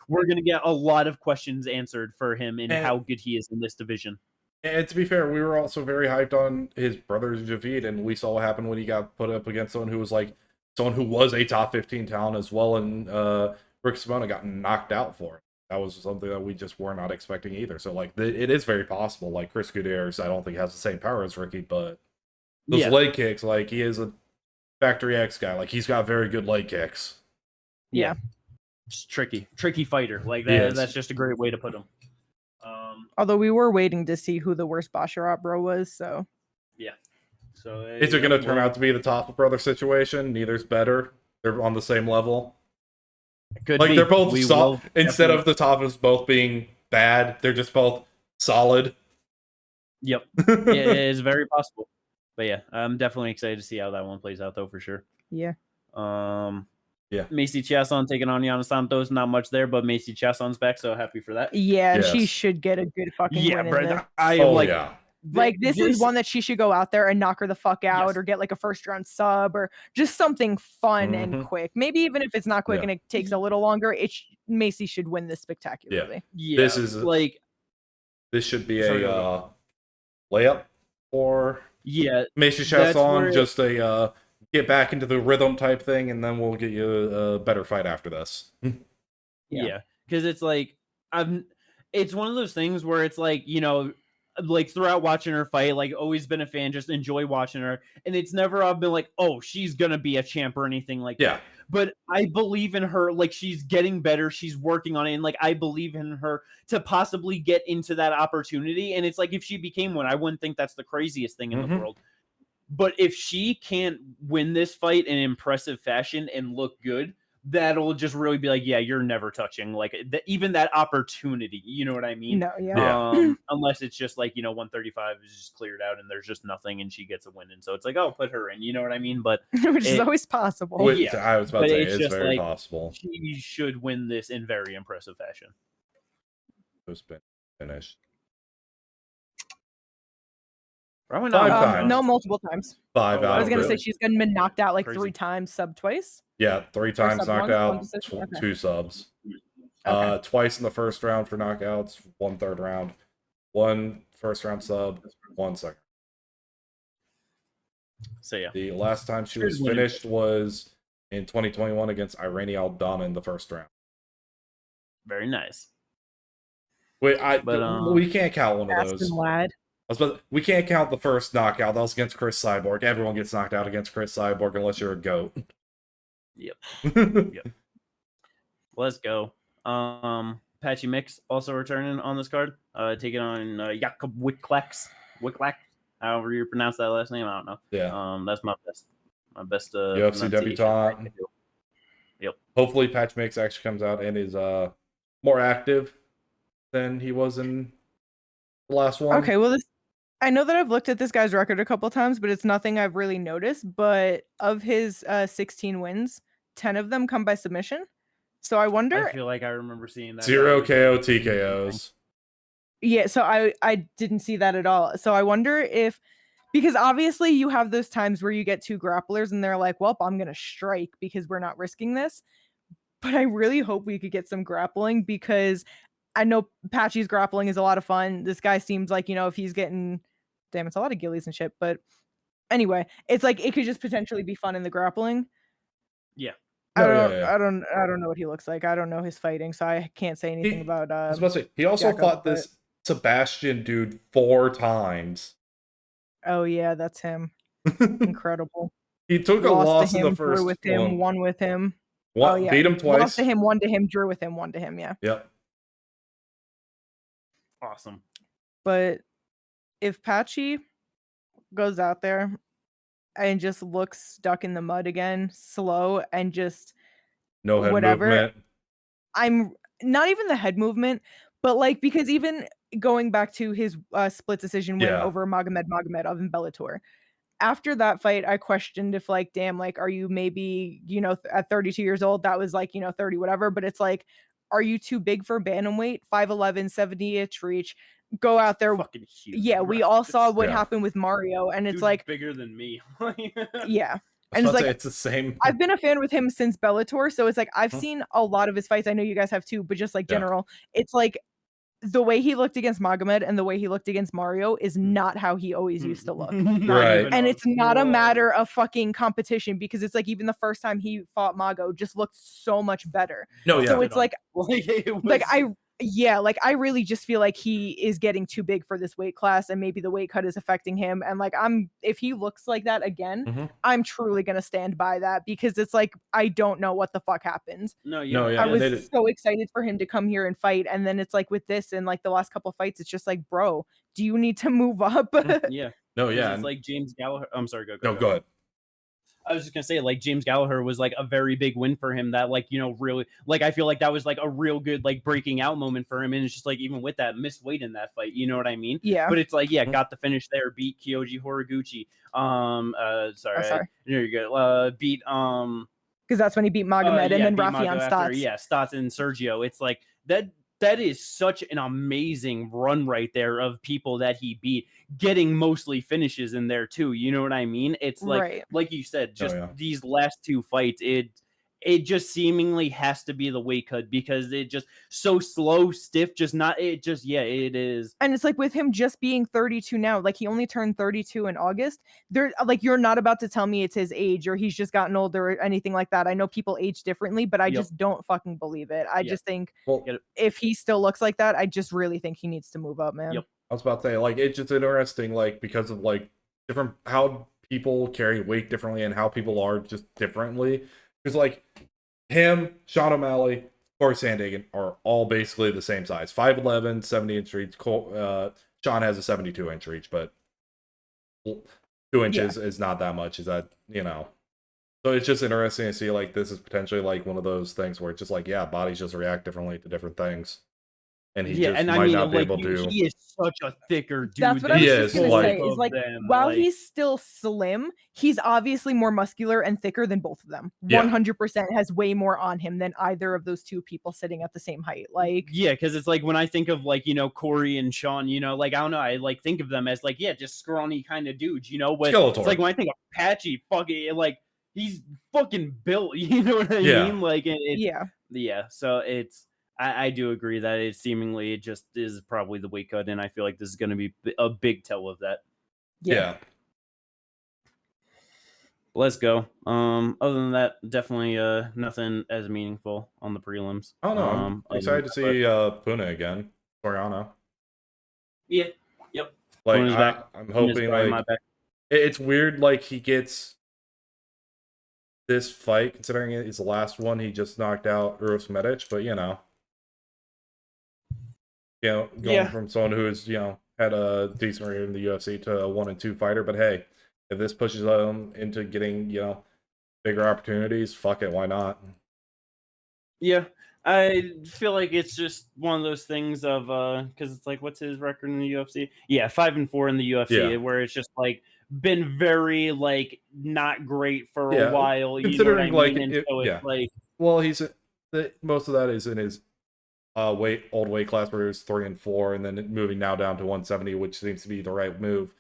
we're gonna get a lot of questions answered for him and how good he is in this division. And to be fair, we were also very hyped on his brother's defeat, and we saw what happened when he got put up against someone who was like, someone who was a top 15 talent as well, and Rick Simona got knocked out for it. That was something that we just were not expecting either. So, like, it is very possible. Like, Chris Gutierrez, I don't think has the same power as Ricky, but those leg kicks, like, he is a Factory X guy. Like, he's got very good leg kicks. Yeah. It's tricky fighter. Like, that's just a great way to put him. Although we were waiting to see who the worst Basharat bro was, so. Yeah. So is it going to turn out to be the Taffa brother situation? Neither's better. They're on the same level. Could like be. They're both instead of the Taffas both being bad, they're just both solid. Yep, it is very possible. But yeah, I'm definitely excited to see how that one plays out, though, for sure. Yeah. Yeah. Macy Chiasson taking on Yana Santos. Not much there, but Macy Chiasson's back, so happy for that. Yeah, and she should get a good fucking win in this. Like, this is one that she should go out there and knock her the fuck out, or get like a first round sub, or just something fun and quick. Maybe even if it's not quick and it takes a little longer, Macy should win this spectacularly. Yeah. This is like, this should be a layup for Macy Chiasson, just a get back into the rhythm type thing, and then we'll get you a better fight after this. Yeah, because it's like it's one of those things where it's like, like throughout watching her fight, like always been a fan, just enjoy watching her, and it's never I've been like, oh, she's gonna be a champ or anything like that. But I believe in her, like she's getting better, she's working on it, and like I believe in her to possibly get into that opportunity. And it's like, if she became one, I wouldn't think that's the craziest thing in the world. But if she can't win this fight in impressive fashion and look good, that'll just really be like, yeah, you're never touching like even that opportunity. You know what I mean? No, yeah. Unless it's just like 135 is just cleared out and there's just nothing and she gets a win, and so it's like, oh, put her in. You know what I mean? But Which is always possible. Which I was about to say it's it's just very like, possible. she should win this in very impressive fashion. It's been finished. Probably Five not times. No, multiple times. 5 out I was of gonna it. say she's been knocked out like Crazy. 3 times, sub twice. Yeah, 3 times knocked out, 2 subs. Okay. Twice in the first round for knockouts, 1 third round, 1 first round sub, 1 second. So yeah, the last time she was finished was in 2021 against Irene Aldana in the first round. Very nice. Wait, we can't count one of those. Lad. We can't count the first knockout. That was against Chris Cyborg. Everyone gets knocked out against Chris Cyborg unless you're a goat. Yep. Yep. Let's go. Patchy Mix also returning on this card. Taking on Jakob Wicklak. However you pronounce that last name, I don't know. Yeah. That's my best UFC debutant. Yep. Hopefully Patchy Mix actually comes out and is more active than he was in the last one. Okay, well I know that I've looked at this guy's record a couple times, but it's nothing I've really noticed. But of his 16 wins, 10 of them come by submission. So I wonder. I feel like I remember seeing that. 0 KO TKOs. Yeah, so I didn't see that at all. So I wonder if, because obviously you have those times where you get 2 grapplers and they're like, well, I'm going to strike because we're not risking this. But I really hope we could get some grappling, because I know Patchy's grappling is a lot of fun. This guy seems like, if he's getting, damn, it's a lot of gillies and shit. But anyway, it's like it could just potentially be fun in the grappling. Yeah. I don't know what he looks like. I don't know his fighting, so I can't say anything about. I was about to say, he also fought this Sebastian dude 4 times. Oh yeah, that's him. Incredible. He took a loss in the first drew with him, won with him. Oh yeah, beat him twice. Lost to him, won to him, drew with him, won to him. Yeah. Yep. Awesome. But if Patchy goes out there and just looks stuck in the mud again, slow, and just no head movement. I'm not even the head movement, but like, because even going back to his split decision win over Magomedov in Bellator, after that fight, I questioned if like, damn, like, are you maybe, at 32 years old, that was like, 30, whatever. But it's like, are you too big for bantamweight? 5'11", 70-inch reach. Go out there. Fucking huge. Yeah, we all saw what happened with Mario, and it's Dude's like bigger than me. Yeah. And it's like, it's the same. I've been a fan with him since Bellator, so it's like I've seen a lot of his fights. I know you guys have too, but just like general, it's like the way he looked against Magomed and the way he looked against Mario is not how he always used to look. Right. And it's not a matter of fucking competition, because it's like even the first time he fought Mago just looked so much better. No, yeah. So it's like, I really just feel like he is getting too big for this weight class, and maybe the weight cut is affecting him. And like, if he looks like that again, I'm truly gonna stand by that, because it's like, I don't know what the fuck happens. I was so excited for him to come here and fight, and then it's like with this and like the last couple fights, it's just like, bro, do you need to move up? Yeah. No, yeah. It's like James Gallagher. I'm sorry, go ahead. I was just gonna say, like, James Gallagher was like a very big win for him. That, like, really, like, I feel like that was like a real good like breaking out moment for him. And it's just like, even with that, missed weight in that fight. You know what I mean? Yeah. But it's like, got the finish there, beat Kyoji Horiguchi. There you go. Beat because that's when he beat Magomed and then Rafian Stotts. Stotts and Sergio. It's like that. That is such an amazing run right there of people that he beat, getting mostly finishes in there too. You know what I mean? It's like, like you said, just these last 2 fights, it just seemingly has to be the weight cut, because it just so slow, stiff, it is. And it's like with him just being 32 now, like he only turned 32 in August. There, like, you're not about to tell me it's his age or he's just gotten older or anything like that. I know people age differently, but I just don't fucking believe it. I just think if he still looks like that, I just really think he needs to move up, man. I was about to say, like, it's just interesting, like, because of like different how people carry weight differently and how people are just differently. Because, like, him, Sean O'Malley, Corey Sandhagen are all basically the same size. 5'11", 70-inch reach. Sean has a 72-inch reach, but 2 inches is not that much. Is that, So it's just interesting to see like this is potentially like one of those things where it's just like, yeah, bodies just react differently to different things, and he Yeah, just and I might mean, not be like able to. he is such a thicker That's dude what I than He was just is gonna both like, say, is, of like, them. while Like, he's still slim, he's obviously more muscular and thicker than both of them. yeah, 100% has way more on him than either of those two people sitting at the same height, like yeah, because it's like when I think of like Corey and Sean, like I don't know, I like think of them as like just scrawny kind of dudes, But it's like Skeletor. when I think of Patchy, fucking like he's fucking built, you know what I Yeah, mean? Like it's yeah. yeah, so I do agree that it just is probably the weight cut, and I feel like this is going to be a big tell of that. Yeah. yeah. Let's go. Other than that, definitely nothing as meaningful on the prelims. I don't know. I'm Other than excited to that, but see Puna again. Soriano. yeah, yep. Like Puna's back. I'm Puna's hoping probably my like back. it's weird like he gets this fight considering it's the last one he just knocked out Uros Medic, but going Yeah, from someone who's had a decent record in the UFC to a 1-2 fighter, but hey, if this pushes him into getting bigger opportunities, fuck it, why not? yeah. I feel like it's just one of those things of because it's like, what's his record in the UFC? Yeah, 5-4 in the UFC, Yeah, where it's just like been very like not great for a yeah. while. You know what I Considering like mean? And so it's yeah, like, well, most of that is in his old weight class where he was 3-4, and then moving now down to 170, which seems to be the right move,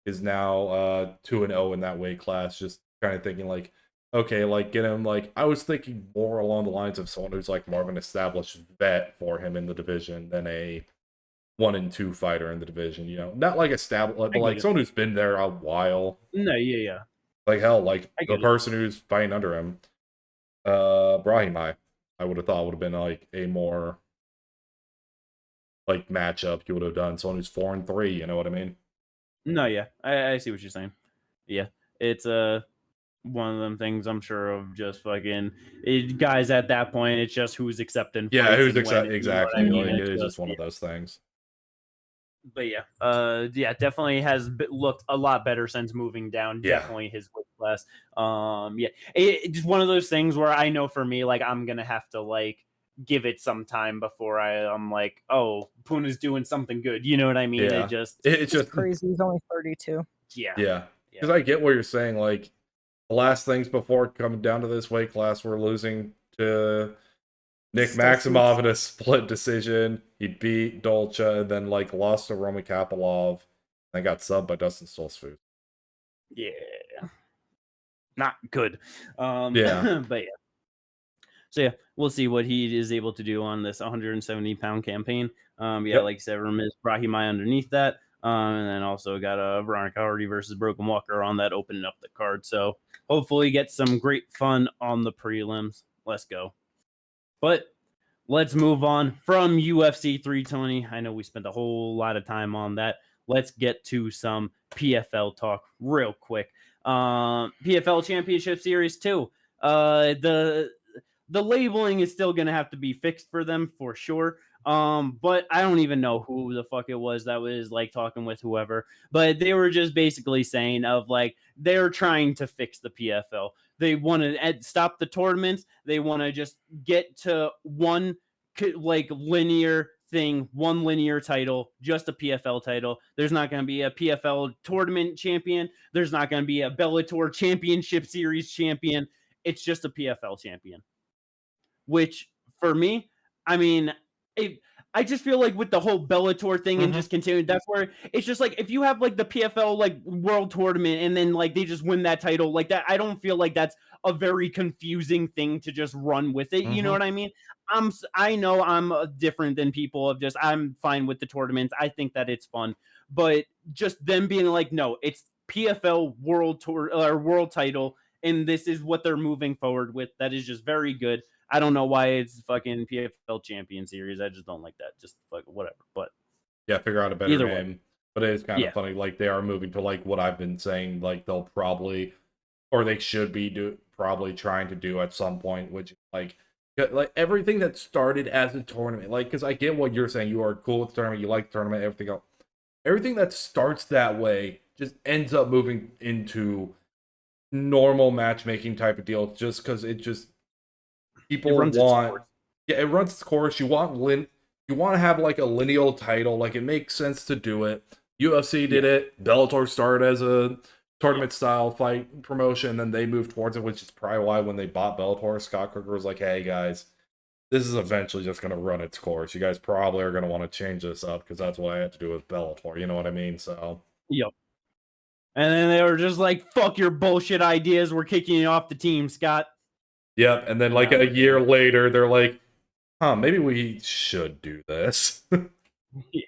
is now 2-0 in that weight class. Just kind of thinking like, okay, like get him like I was thinking more along the lines of someone who's like more of an established vet for him in the division than a 1-2 fighter in the division. Not like established, I but get like it. someone who's been there a while. No, yeah, Like hell, like I the get it. person who's fighting under him, Brahimai, I would have thought would have been like a more like matchup you would have done. Someone who's 4-3, you know what I mean? No, yeah, I see what you're saying. Yeah, it's one of them things I'm sure of just fucking guys at that point. It's just who's accepting Yeah, fights who's and when. You know what I exactly mean? like Mhm. it It's is just just one of those things. but yeah, yeah, definitely has looked a lot better since moving down. Yeah, Definitely his weight class. Yeah, it's one of those things where I know for me, like I'm gonna have to like give it some time before I'm like, oh, Puna's doing something good. You know what I mean? It yeah. just It's It's just crazy. He's only 32. yeah, yeah, yeah, because I get what you're saying. Like the last things before coming down to this weight class, we're losing to Nick Still sweet. Maximov in a split decision. He beat Dolce and then like lost to Roman Kapilov and got subbed by Dustin Stoltzfus. yeah, not good. Yeah. But yeah. So yeah, we'll see what he is able to do on this 170-pound campaign. Yeah, Yep. like I said, Ramiz Brahimai underneath that. And then also got Veronica Hardy versus Broken Walker on that, opening up the card. So hopefully get some great fun on the prelims. Let's go. But let's move on from UFC 320. I know we spent a whole lot of time on that. Let's get to some PFL talk real quick. PFL Championship Series 2. The labeling is still going to have to be fixed for them for sure. But I don't even know who the fuck it was that was like talking with whoever, but they were just basically saying of like they're trying to fix the PFL. They want to stop the tournaments. They want to just get to one like linear thing, one linear title, just a PFL title. There's not going to be a PFL tournament champion. There's not going to be a Bellator Championship Series champion. It's just a PFL champion. Which for me, I mean, I just feel like with the whole Bellator thing and just continuing, that's where it's just like if you have like the PFL like world tournament and then like they just win that title like that, I don't feel like that's a very confusing thing to just run with it. You know what I mean? I know I'm different than people of just I'm fine with the tournaments. I think that it's fun, but just them being like, no, it's PFL world tour or world title, and this is what they're moving forward with. That is just very good. I don't know why it's fucking PFL Champion Series. I just don't like that. Just like whatever. But Yeah, figure out a better either way, name. But it is kind of yeah, funny, like they are moving to like what I've been saying, like they'll probably or they should be probably trying to do at some point, which like everything that started as a tournament, like because I get what you're saying, you are cool with the tournament, you like the tournament, everything else. Everything that starts that way just ends up moving into normal matchmaking type of deal, just because people runs its want. course. Yeah, it runs its course. You want to have like a lineal title. Like it makes sense to do it. UFC did it. Bellator started as a tournament style fight promotion, then they moved towards it, which is probably why when they bought Bellator, Scott Coker was like, "Hey guys, this is eventually just going to run its course. You guys probably are going to want to change this up because that's what I had to do with Bellator." You know what I mean? So. Yep. And then they were just like, "Fuck your bullshit ideas. We're kicking you off the team, Scott." Yep. And then like a year later, they're like, maybe we should do this. Yeah.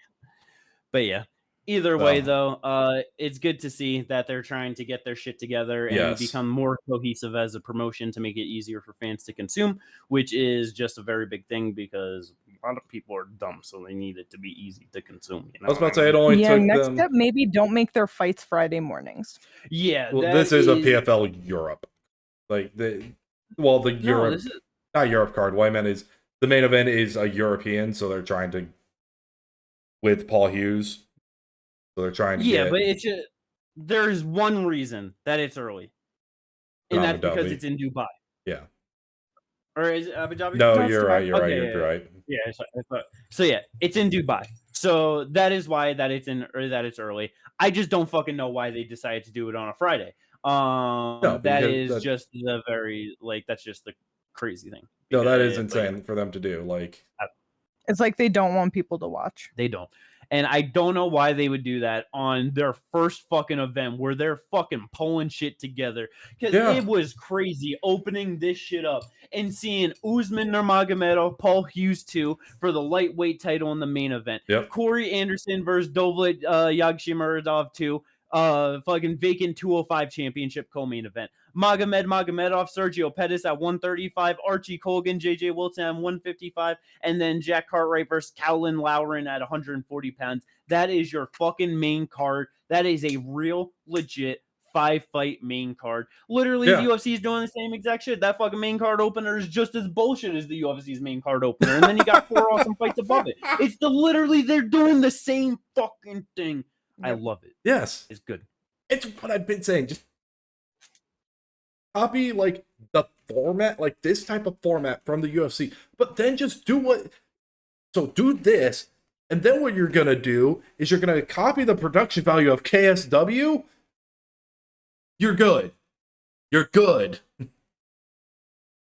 But yeah, either way though, it's good to see that they're trying to get their shit together and become more cohesive as a promotion to make it easier for fans to consume, which is just a very big thing because a lot of people are dumb, so they need it to be easy to consume. You know I was about to say it only took next them. step, maybe don't make their fights Friday mornings. Yeah, well, this is a PFL Europe, like Europe, not Europe card. What I meant is the main event is a European, so they're trying to with Paul Hughes. So they're trying to but it's there's one reason that it's early, and that's because it's in Dubai. Yeah. Or is it Abu Dhabi? No, you're right. You're right. Yeah. So yeah, it's in Dubai. So that is why that it's early. I just don't fucking know why they decided to do it on a Friday. That is just the very that's just the crazy thing. No, that is insane for them to do. Like, it's like they don't want people to watch. They don't. And I don't know why they would do that on their first fucking event where they're fucking pulling shit together. Because it was crazy opening this shit up and seeing Usman Nurmagomedov, Paul Hughes 2 for the lightweight title in the main event. Yep. Corey Anderson versus Dovlet Yagshimuradov 2, fucking vacant 205 championship co-main event. Magomedov, Sergio Pettis at 135, Archie Colgan, JJ Wilson at 155, and then Jack Cartwright versus Cowlin Lowren at 140 pounds. That is your fucking main card. That is a real, legit 5-fight main card. Literally, the UFC is doing the same exact shit. That fucking main card opener is just as bullshit as the UFC's main card opener. And then you got 4 awesome fights above it. It's literally, they're doing the same fucking thing. I love it. Yes. It's good. It's what I've been saying. Just copy like the format, like this type of format from the UFC, but then just do this, and then what you're gonna do is you're gonna copy the production value of KSW. You're good.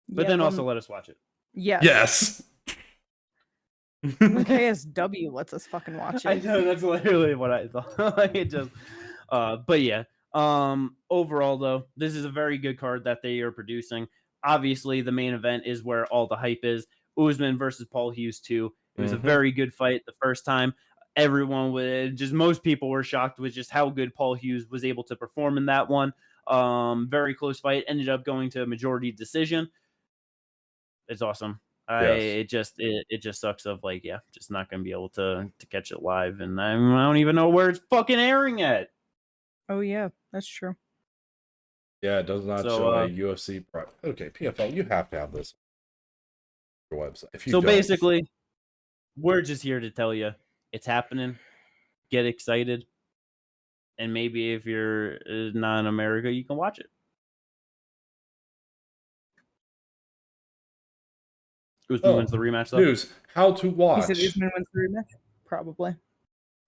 But then also let us watch it. Yes. KSW lets us fucking watch it. I know, that's literally what I thought. It just but yeah. Overall though, this is a very good card that they are producing. Obviously, the main event is where all the hype is. Usman versus Paul Hughes 2. It was a very good fight the first time. Most people were shocked with just how good Paul Hughes was able to perform in that one. Very close fight. Ended up going to a majority decision. It's awesome. It just sucks of just not gonna be able to catch it live, and I don't even know where it's fucking airing at. Oh yeah, that's true. Yeah, it does not show a UFC. Okay, PFL, you have to have this on your website. If you basically, we're just here to tell you it's happening. Get excited, and maybe if you're not in America, you can watch it. Usman wins the rematch, though. News: how to watch. He said Usman wins the rematch? Probably.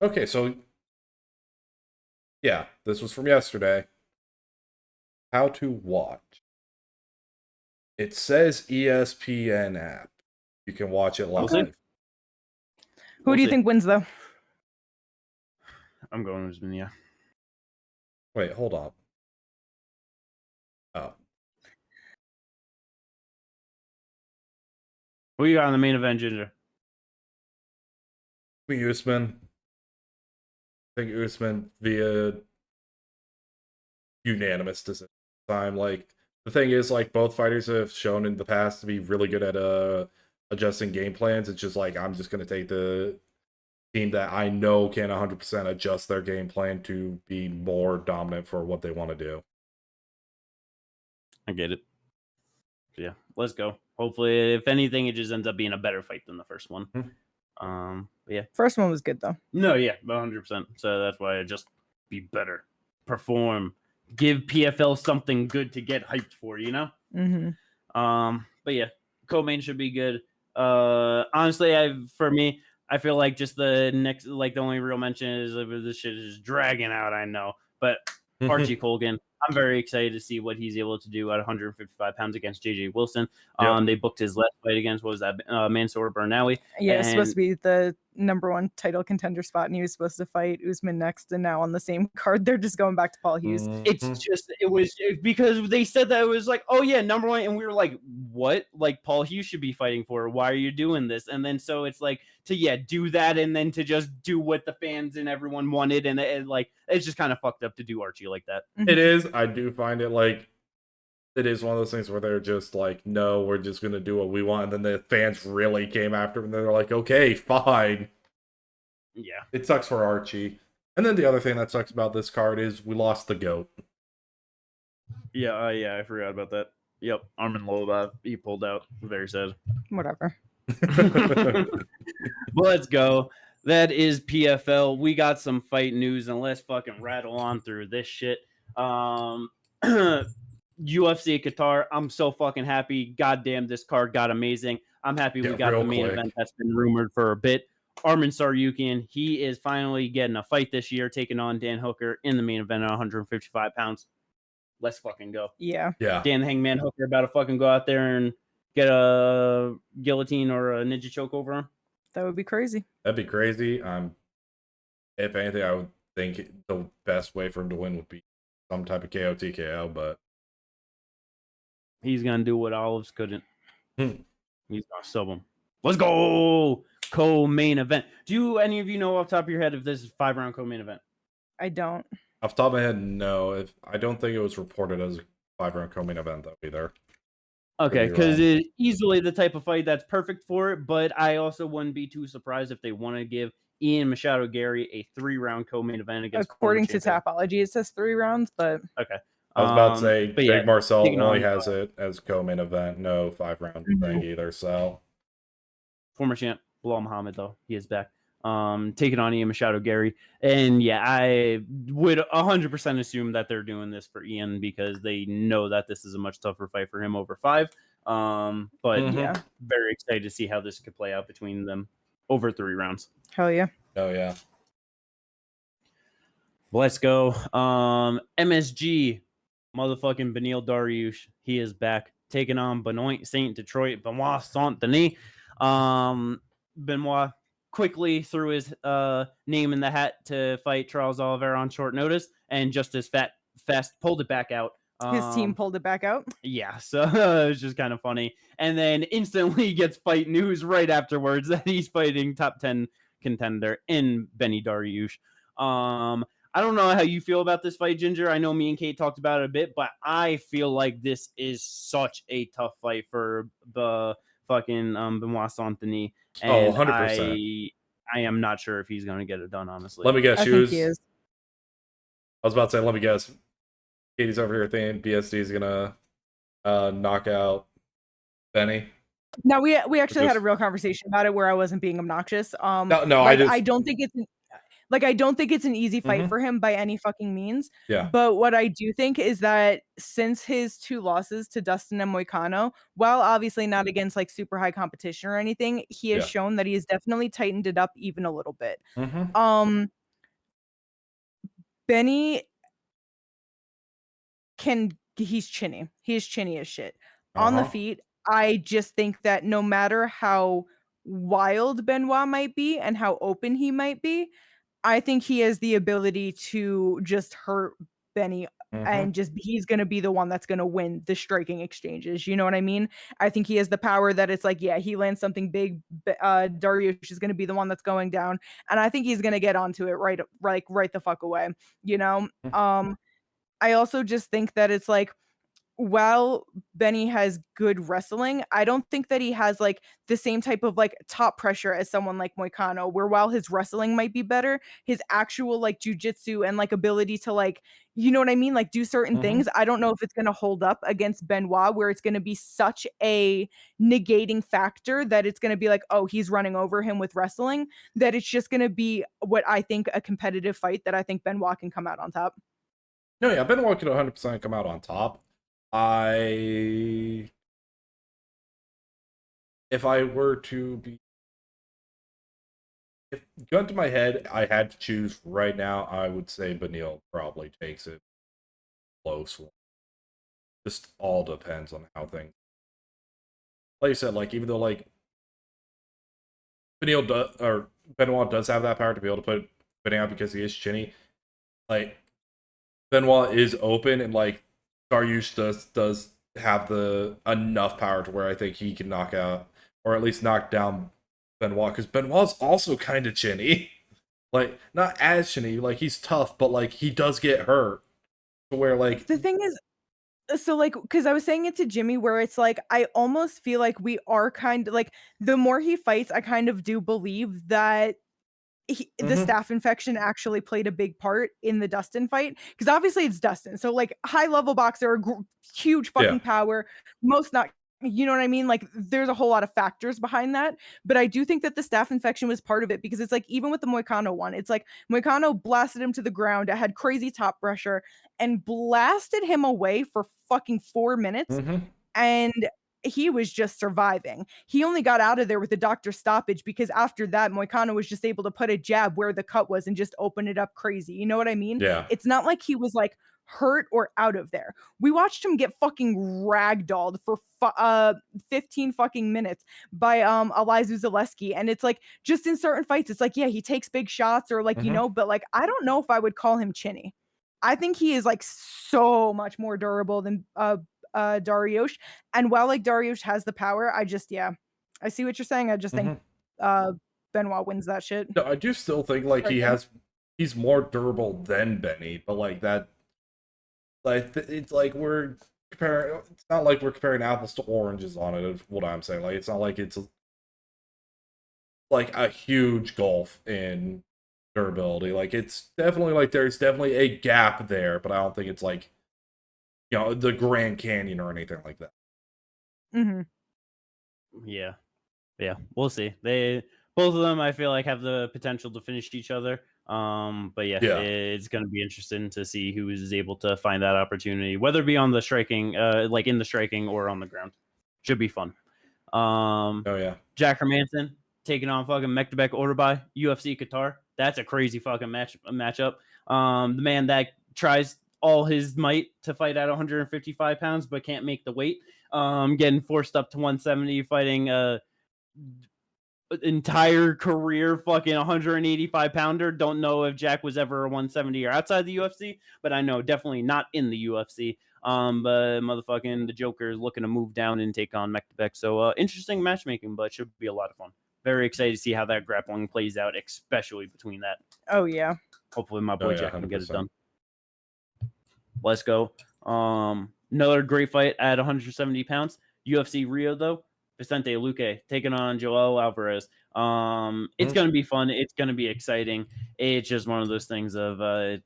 Okay, so yeah, this was from yesterday. How to watch. It says ESPN app. You can watch it live. Okay. Who do you think wins, though? I'm going Usman, yeah. Wait, hold on. Oh. Who you got in the main event, Ginger? Usman. I think Usman via unanimous decision time. Like, the thing is, like, both fighters have shown in the past to be really good at adjusting game plans. It's just like, I'm just going to take the team that I know can 100% adjust their game plan to be more dominant for what they want to do. I get it. Yeah, let's go. Hopefully, if anything, it just ends up being a better fight than the first one. But yeah. First one was good, though. No, yeah, 100%. So that's why I just be better. Perform. give PFL something good to get hyped for, you know? But yeah, co-main should be good. Honestly, for me, I feel like just the next, like the only real mention is if this shit is dragging out. I know, but Archie Colgan, I'm very excited to see what he's able to do at 155 pounds against JJ Wilson. They booked his last fight against, what was that, Mansour Bernawi? Yeah, it's supposed to be the #1 title contender spot, and he was supposed to fight Usman next, and now on the same card, they're just going back to Paul Hughes. It was because they said that it was like, oh yeah, #1, and we were like, what? Like, Paul Hughes should be fighting for it. Why are you doing this? And then so it's like to do that, and then to just do what the fans and everyone wanted, and it's just kind of fucked up to do Archie like that. It is. I do find it like it is one of those things where they're just like, no, we're just gonna do what we want, and then the fans really came after him, and they're like, okay, fine. Yeah, it sucks for Archie. And then the other thing that sucks about this card is we lost the GOAT. Yeah, I forgot about that. Yep, Armin Lobov, he pulled out. Very sad. Whatever. But let's go. That is PFL. We got some fight news, and let's fucking rattle on through this shit. UFC Qatar. I'm so fucking happy. Goddamn, this card got amazing. I'm happy we got the main event that's been rumored for a bit. Armin Saryukian, he is finally getting a fight this year, taking on Dan Hooker in the main event at 155 pounds. Let's fucking go. Yeah. Dan Hangman Hooker about to fucking go out there and get a guillotine or a ninja choke over him. That would be crazy. That'd be crazy. If anything, I would think the best way for him to win would be some type of KO TKO, but he's gonna do what Olives couldn't. He's gonna sub him. Let's go. Co-main event. Do any of you know off the top of your head if this is 5-round co-main event? I don't. Off the top of my head, no. I don't think it was reported as a 5-round co-main event though either. Okay, because it's easily the type of fight that's perfect for it, but I also wouldn't be too surprised if they want to give Ian Machado Gary a 3-round co-main event against. According to Tapology, it says 3 rounds, but okay. I was about to say Jake Marcel only has it as co-main event, no 5-round thing either. So former champ Bilal Muhammad, though, he is back. Taking on Ian Machado Gary. And yeah, I would 100% assume that they're doing this for Ian because they know that this is a much tougher fight for him over 5. But yeah, very excited to see how this could play out between them over 3 rounds. Hell yeah. Oh yeah. Let's go. MSG, motherfucking Beneil Dariush. He is back taking on Benoit Saint Detroit, Benoit Saint Denis. Benoit quickly threw his name in the hat to fight Charles Oliveira on short notice, and just as fast pulled it back out. His team pulled it back out? Yeah, so it was just kind of funny. And then instantly gets fight news right afterwards that he's fighting top 10 contender in Benny Dariush. I don't know how you feel about this fight, Ginger. I know me and Kate talked about it a bit, but I feel like this is such a tough fight for the fucking Benoit Saint Denis. And 100%. I am not sure if he's going to get it done, honestly. Let me guess. I think he is. I was about to say, let me guess. Katie's over here thinking BSD is going to knock out Benny. No, we actually had a real conversation about it where I wasn't being obnoxious. No, I don't think it's I don't think it's an easy fight for him by any fucking means. Yeah. But what I do think is that since his 2 losses to Dustin and Moicano, while obviously not against like super high competition or anything, he has shown that he has definitely tightened it up even a little bit. Benny he's chinny. He's chinny as shit. On the feet, I just think that no matter how wild Benoit might be and how open he might be, I think he has the ability to just hurt Benny and just he's going to be the one that's going to win the striking exchanges. You know what I mean? I think he has the power that it's like, yeah, he lands something big. Dariush is going to be the one that's going down. And I think he's going to get onto it right the fuck away. You know? I also just think that it's like, while Benny has good wrestling, I don't think that he has like the same type of like top pressure as someone like Moicano, where while his wrestling might be better, his actual like jujitsu and like ability to like, you know what I mean? Like do certain things. I don't know if it's going to hold up against Benoit, where it's going to be such a negating factor that it's going to be like, oh, he's running over him with wrestling, that it's just going to be what I think a competitive fight that I think Benoit can come out on top. No, yeah, Benoit could 100% come out on top. If I were to be, if gun to my head, I had to choose right now, I would say Benil probably takes it close one. Just all depends on how things. Like I said, like even though like Benil does or Benoit does have that power to be able to put Benoit because he is chinny. Like Benoit is open and like Dariush does have the enough power to where I think he can knock out or at least knock down Benoit because Benoit's also kind of chinny. Like not as chinny, like he's tough, but like he does get hurt. To where like The thing is, so like, because I was saying it to Jimmy, where it's like I almost feel like we are kind of like the more he fights, I kind of do believe that the staph infection actually played a big part in the Dustin fight because obviously it's Dustin, so like high level boxer, huge fucking power, most not. You know what I mean? Like, there's a whole lot of factors behind that. But I do think that the staph infection was part of it because it's like, even with the Moicano one, it's like Moicano blasted him to the ground. It had crazy top pressure and blasted him away for fucking 4 minutes. And he was just surviving. He only got out of there with the doctor stoppage because after that, Moicano was just able to put a jab where the cut was and just open it up crazy. You know what I mean? Yeah. It's not like he was like hurt or out of there. We watched him get fucking ragdolled for 15 fucking minutes by Elizu Zaleski. And it's like, just in certain fights, it's like, yeah, he takes big shots or like, you know, but like, I don't know if I would call him chinny. I think he is like so much more durable than Dariush. And while like Dariush has the power, I see what you're saying. I just think Benoit wins that shit. No, I do still think like he's more durable than Benny, but like that, like it's like we're comparing. It's not like we're comparing apples to oranges on it. Is what I'm saying. Like it's not like it's like a huge gulf in durability. Like it's definitely like there's definitely a gap there, but I don't think it's like the Grand Canyon or anything like that. Yeah, we'll see. They both of them, I feel like, have the potential to finish each other. But yeah, it's going to be interesting to see who is able to find that opportunity, whether it be on the striking, like in the striking or on the ground. Should be fun. Oh yeah, Jack Hermanson taking on fucking Mektabek Orbay, UFC Qatar. That's a crazy fucking matchup. The man that tries all his might to fight at 155 pounds but can't make the weight. Getting forced up to 170, fighting entire career fucking 185 pounder. Don't know if Jack was ever a 170 or outside the UFC, but I know definitely not in the UFC. But motherfucking the Joker is looking to move down and take on Mektabek. So interesting matchmaking, but should be a lot of fun. Very excited to see how that grappling plays out, especially between that. Oh yeah. Hopefully my boy Jack can get it done. Let's go. Another great fight at 170 pounds. UFC Rio though. Vicente Luque taking on Joel Alvarez. It's going to be fun. It's going to be exciting. It's just one of those things of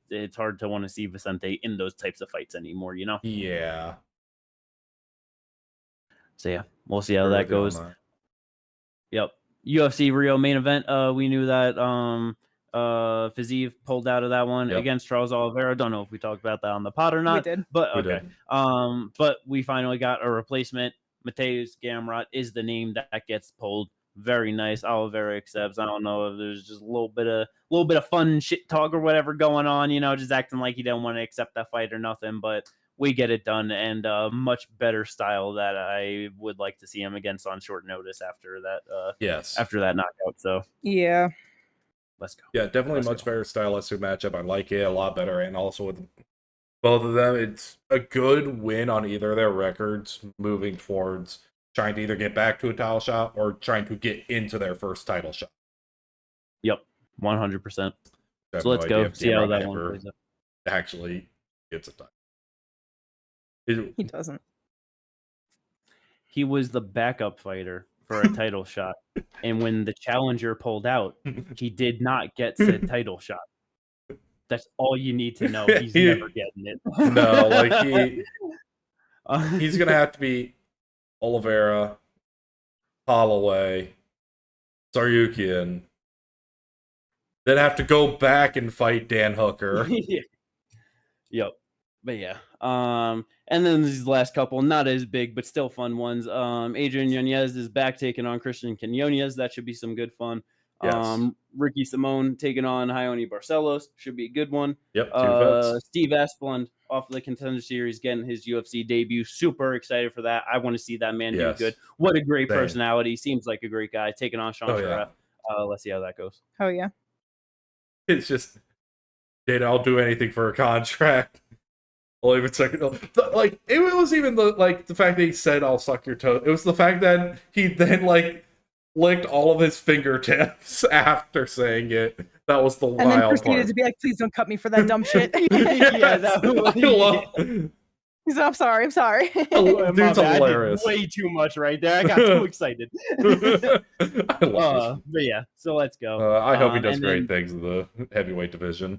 it's hard to want to see Vicente in those types of fights anymore, you know? Yeah. So yeah, we'll see how that goes. Yep. UFC Rio main event. We knew that Fiziev pulled out of that one against Charles Oliveira. Don't know if we talked about that on the pod or not. We did. But okay. But we finally got a replacement. Mateus Gamrot is the name that gets pulled. Very nice. Oliveira accepts. I don't know if there's just a little bit of fun shit talk or whatever going on, just acting like he didn't want to accept that fight or nothing, but we get it done, and much better style that I would like to see him against on short notice after that after that knockout. So yeah. Let's go. Yeah, definitely much better stylistic matchup. I like it a lot better, and also with both of them, it's a good win on either of their records, moving towards trying to either get back to a title shot or trying to get into their first title shot. Yep, 100%. So let's go see how that one plays out. Actually gets a title. He doesn't. He was the backup fighter for a title shot, and when the challenger pulled out, he did not get said title shot. That's all you need to know. He's never getting it. No, like he's gonna have to be Oliveira, Holloway, Saryukian, then have to go back and fight Dan Hooker. Yep. But yeah, and then these last couple, not as big, but still fun ones. Adrian Yanez is back taking on Christian Quinones. That should be some good fun. Yes. Ricky Simone taking on Ione Barcelos should be a good one. Yep, two votes. Steve Asplund off of the Contender Series getting his UFC debut. Super excited for that. I want to see that man do good. What a great personality. Seems like a great guy. Taking on Sean Sharef. Let's see how that goes. Oh yeah. It's just, dude, I'll do anything for a contract. I'll even second. Like, it was even the fact that he said, "I'll suck your toe." It was the fact that he then licked all of his fingertips after saying it. That was the wild part. And then proceeded to be like, "Please don't cut me for that dumb shit." Yeah, that was. He's like, I'm sorry. Dude's hilarious. Way too much right there. I got too excited. I love but yeah, so let's go. I hope he does great things in the heavyweight division.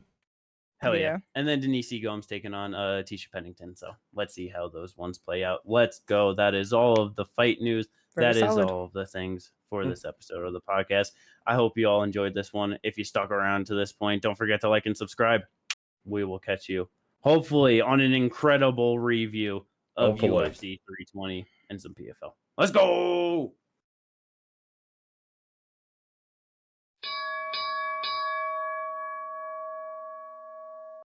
Hell yeah. And then Denise Gomes taking on Tisha Pennington. So let's see how those ones play out. Let's go. That is all of the fight news. That is all of the things for this episode of the podcast. I hope you all enjoyed this one. If you stuck around to this point, don't forget to like and subscribe. We will catch you hopefully on an incredible review of UFC 320 and some PFL. Let's go.